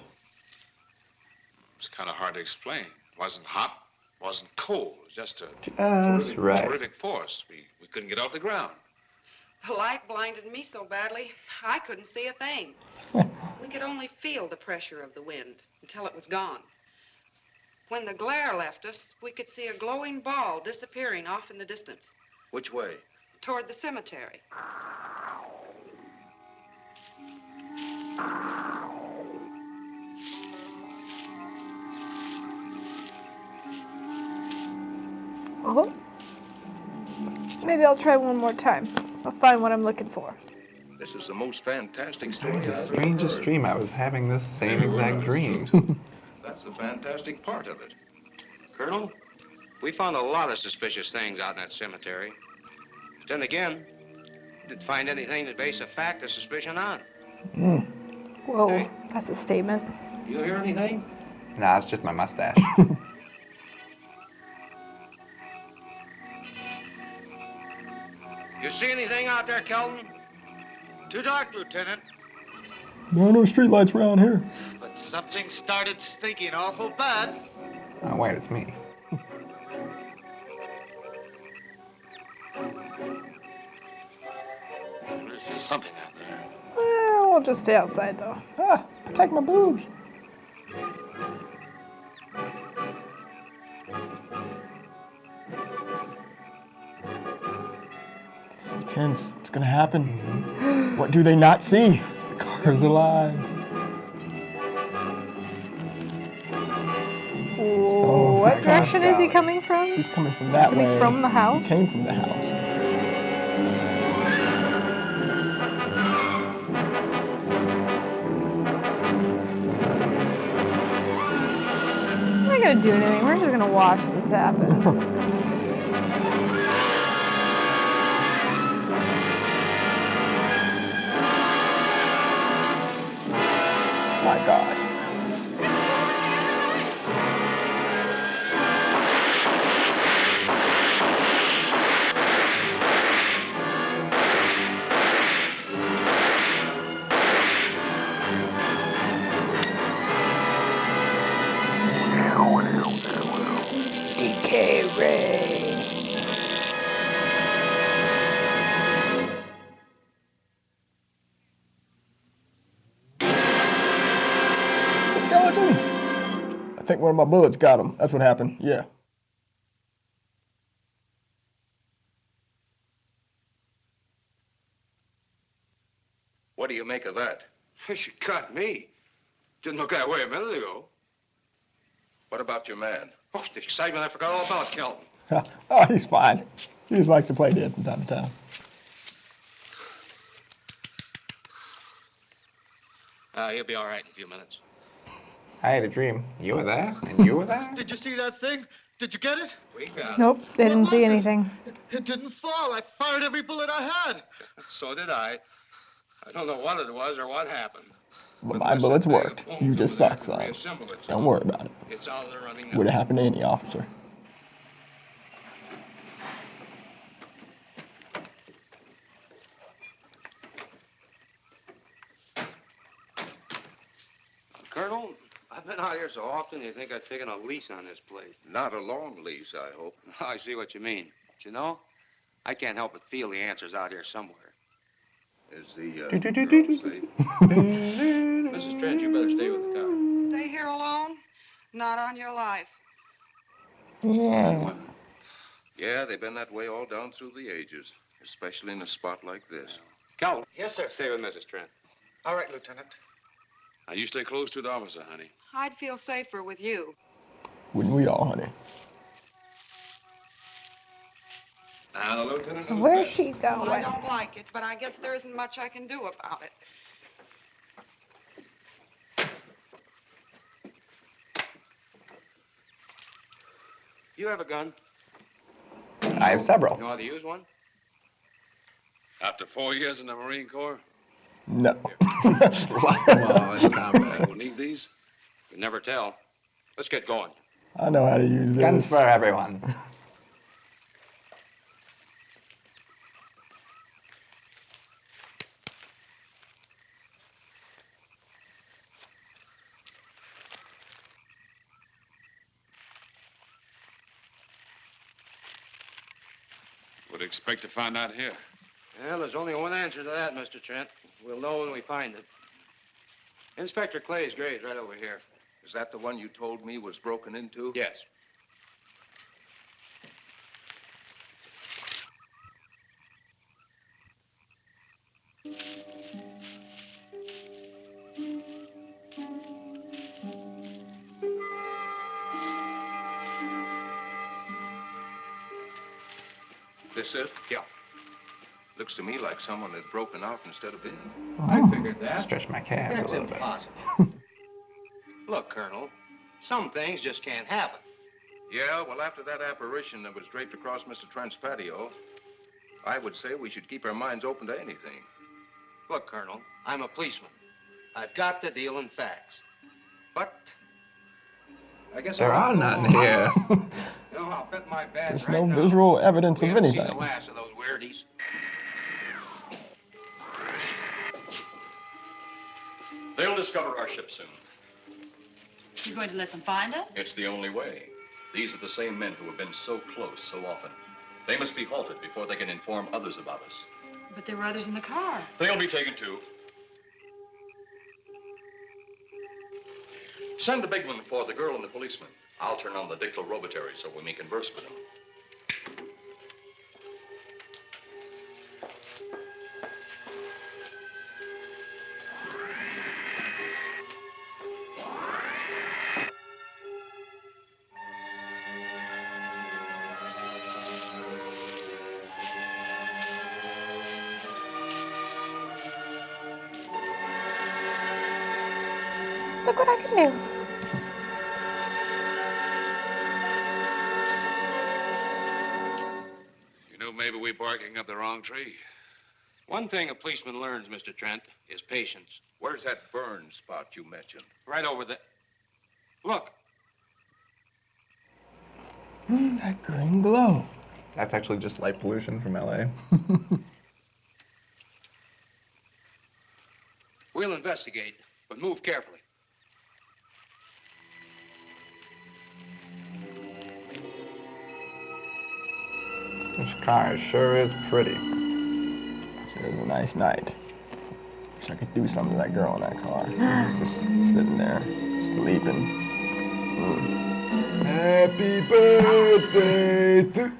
It's kind of hard to explain. Wasn't hot, wasn't cold. It was just a Just right. terrific force. We couldn't get off the ground. The light blinded me so badly, I couldn't see a thing. We could only feel the pressure of the wind until it was gone. When the glare left us, we could see a glowing ball disappearing off in the distance, Which way? toward the cemetery. Oh. Maybe I'll try one more time. I'll find what I'm looking for. This is the most fantastic story The I've ever strangest heard. dream. I was having this same exact dream. That's the fantastic part of it. Colonel, we found a lot of suspicious things out in that cemetery. But then again, we didn't find anything to base a fact or suspicion on. Whoa, that's a statement. You hear anything? Nah, it's just my mustache. You see anything out there, Kelton? Too dark, Lieutenant. There are no streetlights around here. But something started stinking awful bad. Oh, wait, it's me. There's something out there. We'll just stay outside though. Ah, protect my boobs. So tense. It's gonna happen. What do they not see? The car's alive. What direction is he coming from? He's coming from that coming way. from the house? He came from the house. We're not gonna do anything. We're just gonna watch this happen. My God. Decay ray. Sergeant! I think one of my bullets got him. That's what happened. Yeah. What do you make of that? She got me. Didn't look that way a minute ago. What about your man? Oh, the excitement, I forgot all about Kelton. Oh, he's fine. He just likes to play dead from time to time. He'll be all right in a few minutes. I had a dream. You were there, and you were there? Did you see that thing? Did you get it? We got Nope, they didn't see anything. It didn't fall. I fired every bullet I had. So did I. I don't know what it was or what happened. But my bullets worked. You just suck, son. Don't worry about it. It's all the running. Would have happened to any officer. Colonel, I've been out here so often, you think I've taken a lease on this place. Not a long lease, I hope. I see what you mean. But you know, I can't help but feel the answer's out here somewhere. Is the girl safe? Mrs. Trent, you better stay with the car. Stay here alone? Not on your life. Yeah. Yeah, they've been that way all down through the ages, especially in a spot like this. Calvin. Yes, sir. Stay with Mrs. Trent. All right, Lieutenant. Now, you stay close to the officer, honey. I'd feel safer with you. Wouldn't we all, honey? Now, Lieutenant. Where's she going? I don't like it, but I guess there isn't much I can do about it. You have a gun? I have several. You know how to use one? After 4 years in the Marine Corps? No. Lost them all in combat. We'll need these? You can never tell. Let's get going. I know how to use this. Guns for everyone. Would expect to find out here. Well, there's only one answer to that, Mr. Trent. We'll know when we find it. Inspector Clay's grave's right over here. Is that the one you told me was broken into? Yes. This it? Yeah. Looks to me like someone had broken out instead of in. I figured that. Stretch my calves That's a little bit. impossible. Look, Colonel, some things just can't happen. Yeah, well, after that apparition that was draped across Mr. Trent's patio, I would say we should keep our minds open to anything. Look, Colonel, I'm a policeman. I've got to deal in facts. But I guess There I'll are go none along. here. You know, I'll bet my badge There's right no now. visual evidence We of haven't seen anything. the last of those weirdies. They'll discover our ship soon. You going to let them find us? It's the only way. These are the same men who have been so close so often. They must be halted before they can inform others about us. But there were others in the car. They'll be taken too. Send the big one for the girl and the policeman. I'll turn on the dictorobatary so we may converse with them. Look what I can do. You know, maybe we're barking up the wrong tree. One thing a policeman learns, Mr. Trent, is patience. Where's that burn spot you mentioned? Right over there. Look. That green glow. That's actually just light pollution from LA. We'll investigate, but move carefully. This car sure is pretty. Sure is a nice night. I could do something to that girl in that car. She was just sitting there, sleeping. Happy birthday to...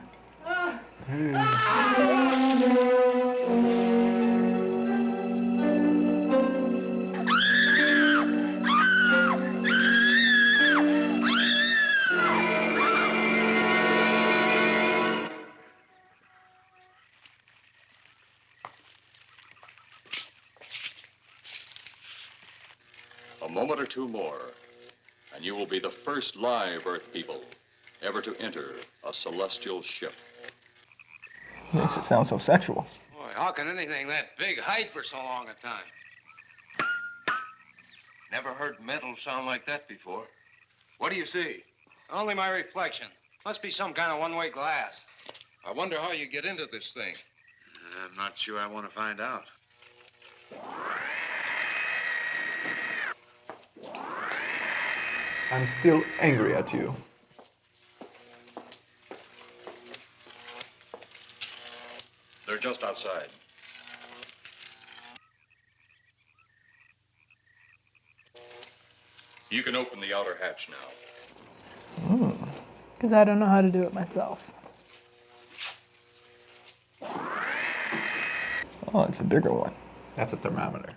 A moment or two more, and you will be the first live Earth people ever to enter a celestial ship. Makes it sound so sexual. Boy, how can anything that big hide for so long a time? Never heard metal sound like that before. What do you see? Only my reflection. Must be some kind of one-way glass. I wonder how you get into this thing. I'm not sure I want to find out. I'm still angry at you. They're just outside. You can open the outer hatch now. Because I don't know how to do it myself. Oh, it's a bigger one. That's a thermometer.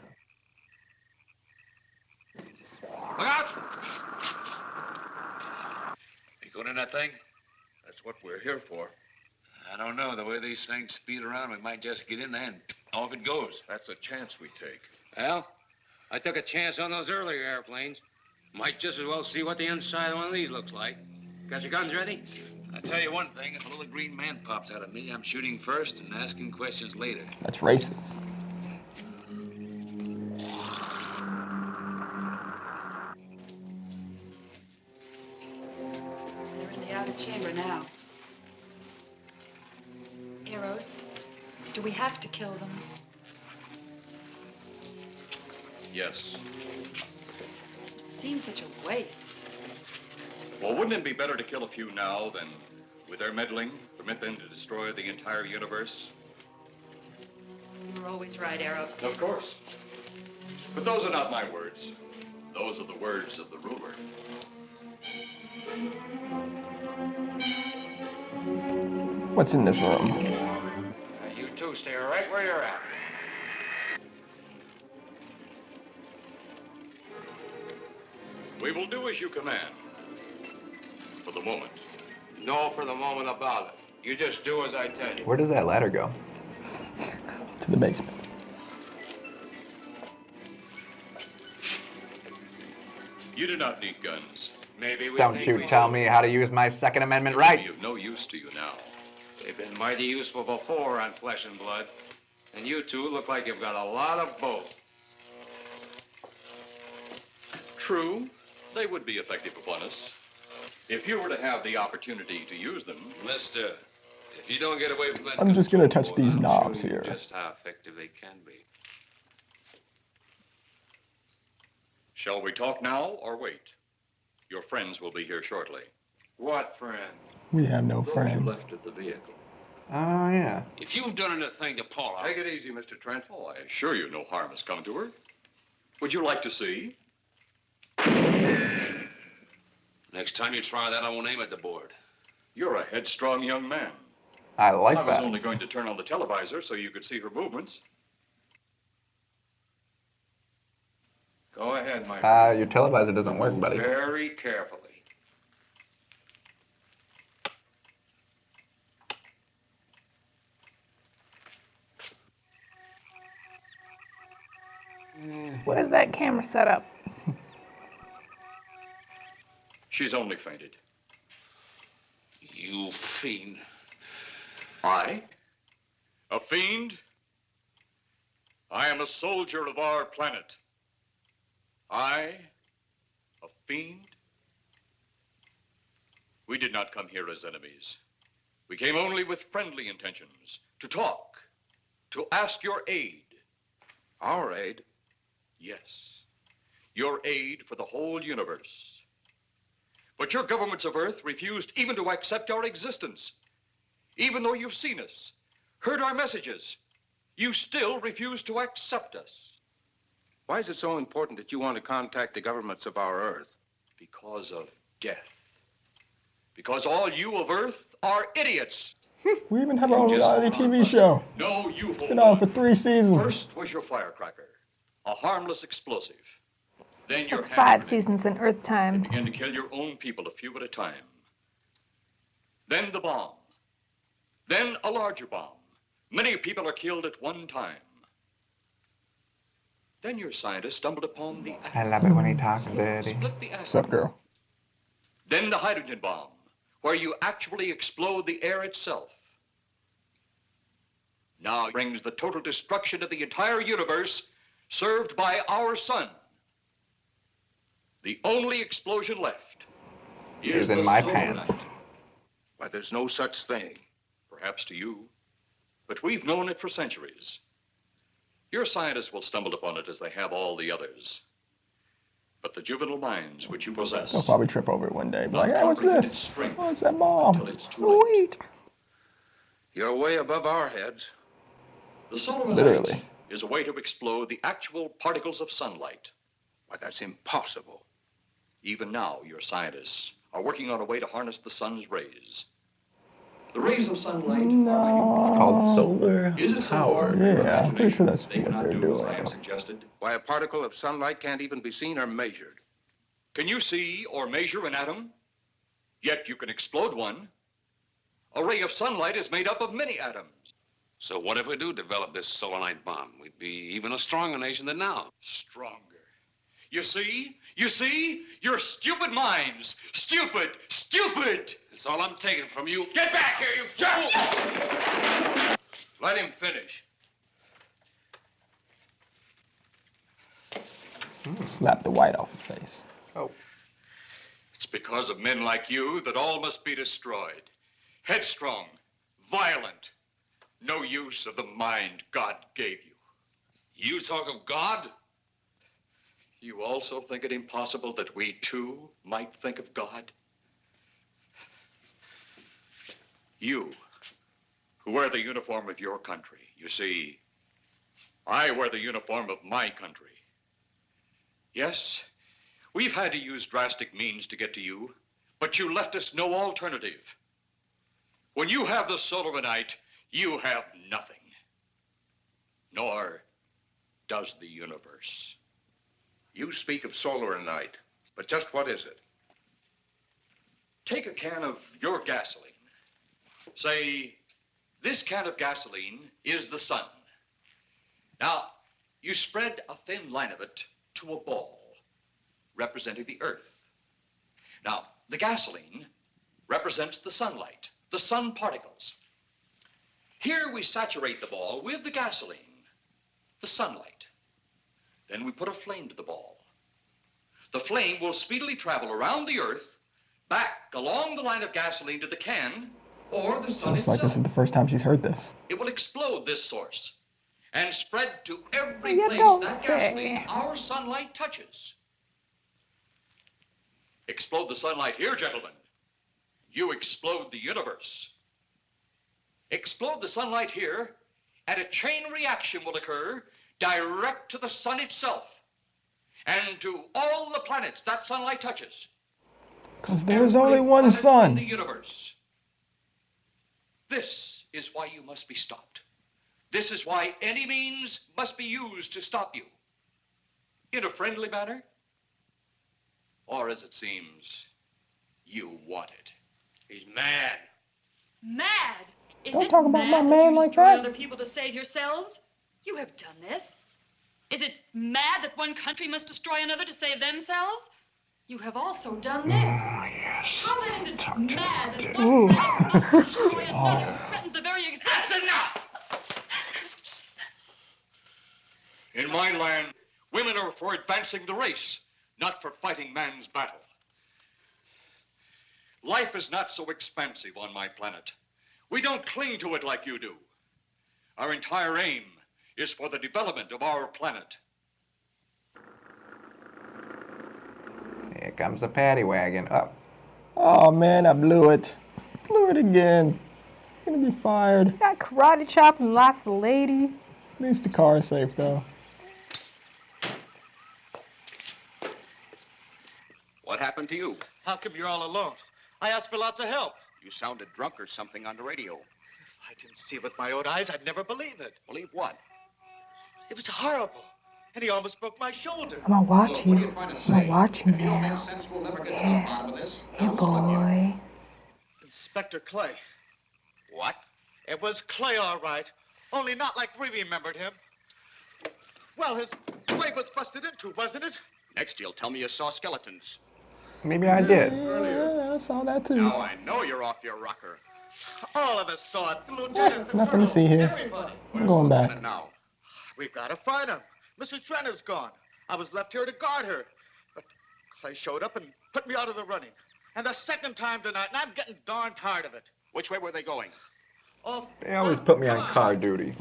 Look out! You going in that thing? That's what we're here for. I don't know. The way these things speed around, we might just get in there and off it goes. That's a chance we take. Well, I took a chance on those earlier airplanes. Might just as well see what the inside of one of these looks like. Got your guns ready? I'll tell you one thing. If a little green man pops out of me, I'm shooting first and asking questions later. That's racist. They're in the outer chamber now. Eros, do we have to kill them? Yes. Seems such a waste. Well, wouldn't it be better to kill a few now than, with their meddling, permit them to destroy the entire universe? You're always right, Eros. Of course. But those are not my words. Those are the words of the ruler. What's in this room? You two stay right where you're at. We will do as you command. For the moment. No for the moment about it. You just do as I tell you. Where does that ladder go? To the basement. You do not need guns. Maybe we Don't think you we tell do. me how to use my Second Amendment They will right. be of no use to you now. They've been mighty useful before on flesh and blood. And you two look like you've got a lot of both. True, they would be effective upon us. If you were to have the opportunity to use them. Mister, if you don't get away from that... I'm just gonna touch these I'm knobs show you here. just how effective they can be. Shall we talk now or wait? Your friends will be here shortly. What friend? We have no Those you friends. left at the vehicle. Oh, yeah. If you've done anything to Paula... Take it easy, Mr. Trent. Oh, I assure you no harm has come to her. Would you like to see? Next time you try that, I won't aim at the board. You're a headstrong young man. I like I was that. only going to turn on the televisor so you could see her movements. Go ahead, my friend. Your televisor doesn't work, buddy. Very carefully. Where's that camera set up? She's only fainted. You fiend. I? A fiend? I am a soldier of our planet. I? A fiend? We did not come here as enemies. We came only with friendly intentions, to talk, to ask your aid. Our aid? Yes, your aid for the whole universe. But your governments of Earth refused even to accept our existence. Even though you've seen us, heard our messages, you still refuse to accept us. Why is it so important that you want to contact the governments of our Earth? Because of death. Because all you of Earth are idiots. We even have our own reality TV show. No, you It's been on for 3 seasons. First was your firecracker, a harmless explosive. Then your That's 5 seasons in Earth time. began to kill your own people a few at a time. Then the bomb. Then a larger bomb. Many people are killed at one time. Then your scientists stumbled upon the I love it when he talks dirty. split the atom. What's up, girl? Then the hydrogen bomb, where you actually explode the air itself. Now brings the total destruction of the entire universe served by our sun. The only explosion left Is in my solar pants. night. Why, there's no such thing. Perhaps to you, but we've known it for centuries. Your scientists will stumble upon it as they have all the others. But the juvenile minds which you possess, They'll probably trip over it one day. Be like, hey, what's this? Oh, it's that bomb. Sweet. You're way above our heads. the solar Literally. light is a way to explode the actual particles of sunlight. Why, that's impossible. Even now, your scientists are working on a way to harness the sun's rays. The rays of sunlight No. It's called solar Is it so power. hard for your Yeah, I'm pretty sure that's They what cannot they're do as I have doing. suggested. Why, a particle of sunlight can't even be seen or measured. Can you see or measure an atom? Yet you can explode one. A ray of sunlight is made up of many atoms. So what if we do develop this solar night bomb? We'd be even a stronger nation than now. Stronger. You see? You see? Your stupid minds. Stupid! Stupid! That's all I'm taking from you. Get back here, you fool! Let him finish. Slap the white off his face. Oh. It's because of men like you that all must be destroyed. Headstrong, violent, no use of the mind God gave you. You talk of God? You also think it impossible that we too might think of God? You, who wear the uniform of your country, you see, I wear the uniform of my country. Yes, we've had to use drastic means to get to you, but you left us no alternative. When you have the solar night, you have nothing. Nor does the universe. You speak of solar night, but just what is it? Take a can of your gasoline. Say, this can of gasoline is the sun. Now, you spread a thin line of it to a ball, representing the earth. Now, the gasoline represents the sunlight, the sun particles. Here we saturate the ball with the gasoline, the sunlight. Then we put a flame to the ball. The flame will speedily travel around the earth, back along the line of gasoline to the can, or the sun It's like this itself. is the first time she's heard this. It will explode this source and spread to every You place don't that say. gasoline our sunlight touches. Explode the sunlight here, gentlemen. You explode the universe. Explode the sunlight here, and a chain reaction will occur direct to the sun itself and to all the planets that sunlight touches. Because there's only one sun. In the universe. This is why you must be stopped. This is why any means must be used to stop you. In a friendly manner, or as it seems, you want it. He's mad. Mad? Is Don't it talk about mad my that man you like destroy that. other people to save yourselves? You have done this. Is it mad that one country must destroy another to save themselves? You have also done this. Oh, yes. How then is it mad that Ooh. one country must destroy another who threatens the very existence? That's enough! In my land, women are for advancing the race, not for fighting man's battle. Life is not so expansive on my planet. We don't cling to it like you do. Our entire aim is for the development of our planet. Here comes the paddy wagon. Up. Oh man, I blew it. Blew it again. Gonna be fired. Got karate chopped and lost the lady. At least the car is safe though. happened to you? How come you're all alone? I asked for lots of help. You sounded drunk or something on the radio. If I didn't see it with my own eyes, I'd never believe it. Believe what? It was horrible. And he almost broke my shoulder. I'm gonna watch you. I'm gonna watch you now. Yeah. Yeah, boy. Inspector Clay. What? It was Clay, all right. Only not like we remembered him. Well, his leg was busted into, wasn't it? Next, you'll tell me you saw skeletons. Maybe I did. Yeah, I saw that too. Now I know you're off your rocker. All of us saw it. The lieutenant, the Nothing colonel, to see here. everybody. I'm going back. Now, We've got to find him. Mrs. Trenner's gone. I was left here to guard her. But Clay showed up and put me out of the running. And the second time tonight, and I'm getting darn tired of it. which way were they going? Oh, They always put me on car duty.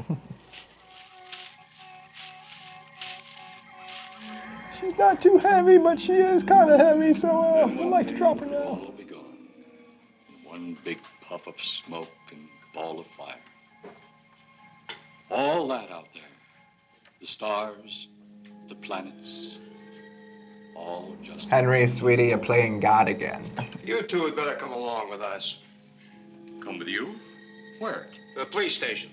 She's not too heavy, but she is kind of heavy, so we'd like to drop her now. All will be gone. In one big puff of smoke and ball of fire. All that out there. The stars, the planets, all just... Henry, sweetie, you're playing God again. You two had better come along with us. Come with you? Where? The police station.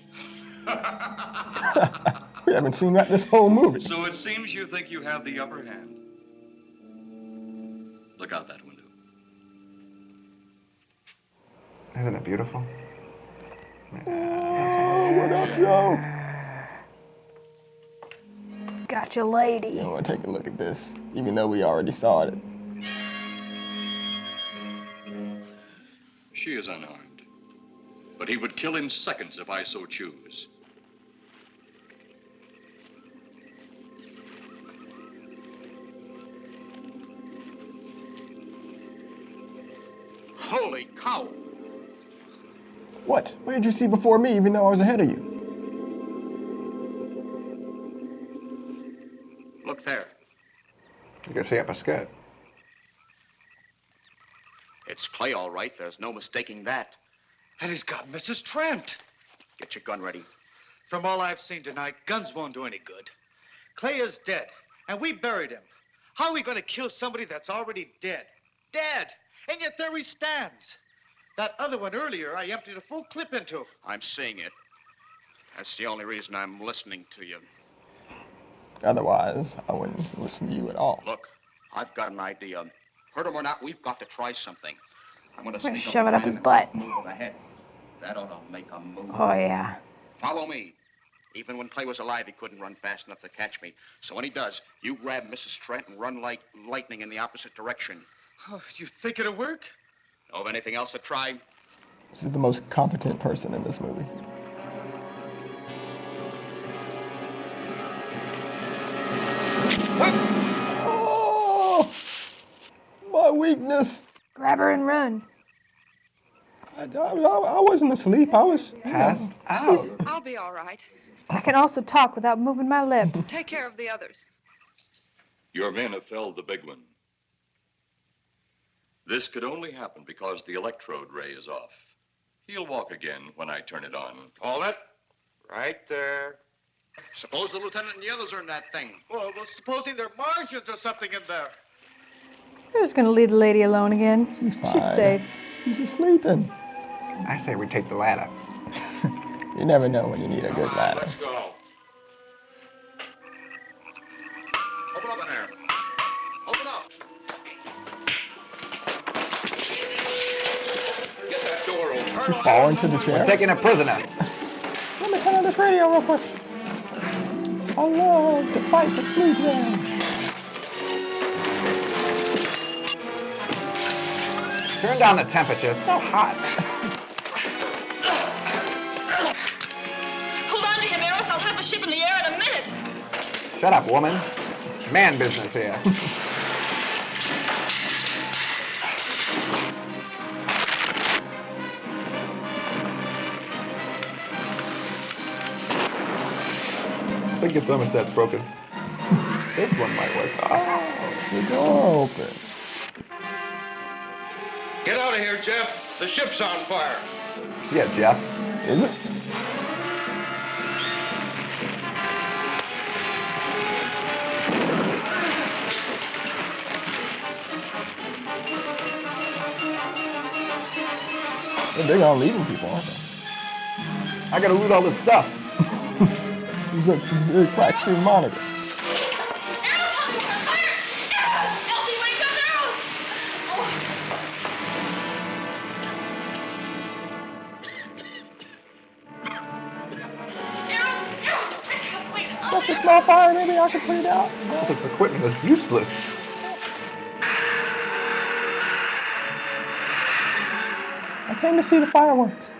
We haven't seen that this whole movie. So it seems you think you have the upper hand. Look out that window. Isn't it beautiful? Oh, what up, Joe? Gotcha, lady. I want to take a look at this, even though we already saw it. She is unarmed. But he would kill in seconds if I so choose. Holy cow! What? What did you see before me, even though I was ahead of you? Look there. You can see up a skirt. It's Clay, all right. There's no mistaking that. and he's got Mrs. Trent. Get your gun ready. From all I've seen tonight, guns won't do any good. Clay is dead, and we buried him. How are we going to kill somebody that's already dead? Dead! And yet there he stands. That other one earlier, I emptied a full clip into. I'm seeing it. That's the only reason I'm listening to you. Otherwise, I wouldn't listen to you at all. Look, I've got an idea. Hurt him or not, we've got to try something. I'm going to sneak shove it up his and butt. move with the head. That ought to make a move. Oh, yeah. Follow me. Even when Clay was alive, he couldn't run fast enough to catch me. So when he does, you grab Mrs. Trent and run like lightning in the opposite direction. Oh, you think it'll work? Know of anything else to try? This is the most competent person in this movie. Oh, my weakness. Grab her and run. I wasn't asleep. I was passed out. I'll be all right. I can also talk without moving my lips. Take care of the others. Your men have felled the big one. This could only happen because the electrode ray is off. He'll walk again when I turn it on. Hold it. Right there. Suppose the lieutenant and the others are in that thing. Well, supposing there are Martians or something in there. We're just gonna leave the lady alone again. She's fine. safe. She's just sleeping. I say we take the ladder. You never know when you need a good ladder. Let's go. Open up in there. Open up. Get that door open. Just fall into the chair. We're taking a prisoner. Let me turn on this radio real quick. I love to fight the sleep jams. Turn down the temperature. It's so hot. Hold on to him, Eros. I'll have the ship in the air in a minute. Shut up, woman. Man business here. I think your thermostat's broken. This one might work. Oh, the door open. Get out of here, Jeff. The ship's on fire. Yeah, Jeff. Is it? They're big on leaving people, aren't they? I gotta loot all this stuff. He's like a big flat screen monitor. Such a small fire, maybe I could put it out. All this equipment is useless. I came to see the fireworks.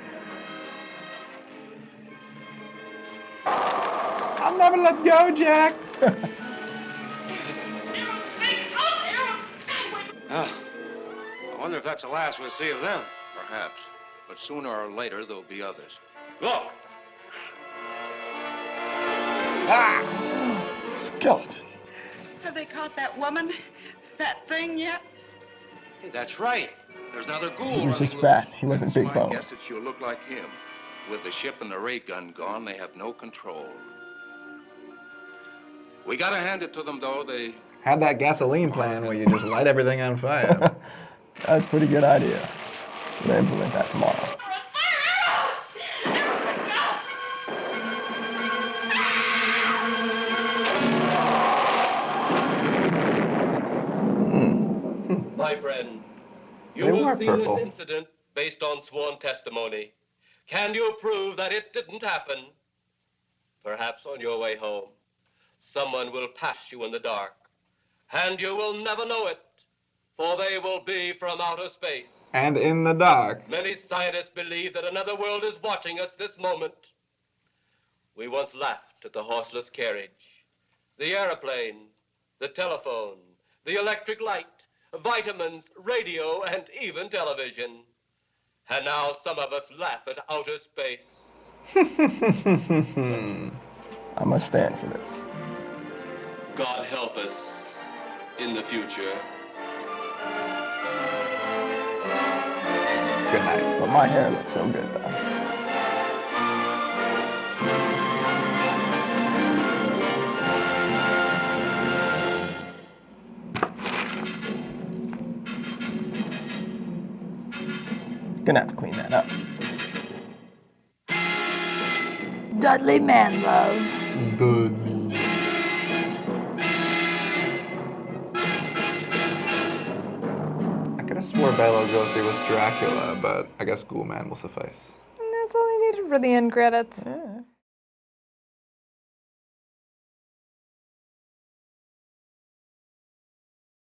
I'll never let go, Jack. I wonder if that's the last we'll see of them. Perhaps. But sooner or later, there'll be others. Look! Ah! Skeleton. Have they caught that woman? That thing yet? Hey, that's right. There's another ghoul. He was just running fat. He wasn't big My boned. guess that she'll look like him. With the ship and the ray gun gone, they have no control. We gotta hand it to them, though. They Had that gasoline plan where you just light everything on fire. That's a pretty good idea. I'm gonna implement that tomorrow. My friend, you They have were seen purple. this incident based on sworn testimony. Can you prove that it didn't happen? Perhaps on your way home, someone will pass you in the dark, and you will never know it, for they will be from outer space. And in the dark. Many scientists believe that another world is watching us this moment. We once laughed at the horseless carriage, the airplane, the telephone, the electric light, vitamins, radio, and even television. And now some of us laugh at outer space. I must stand for this. God help us in the future. Good night. But my hair looks so good, though. Gonna have to clean that up. Dudley Manlove. I could have swore Bela Lugosi was Dracula, but I guess Ghoul Man will suffice. That's all he needed for the end credits. Yeah.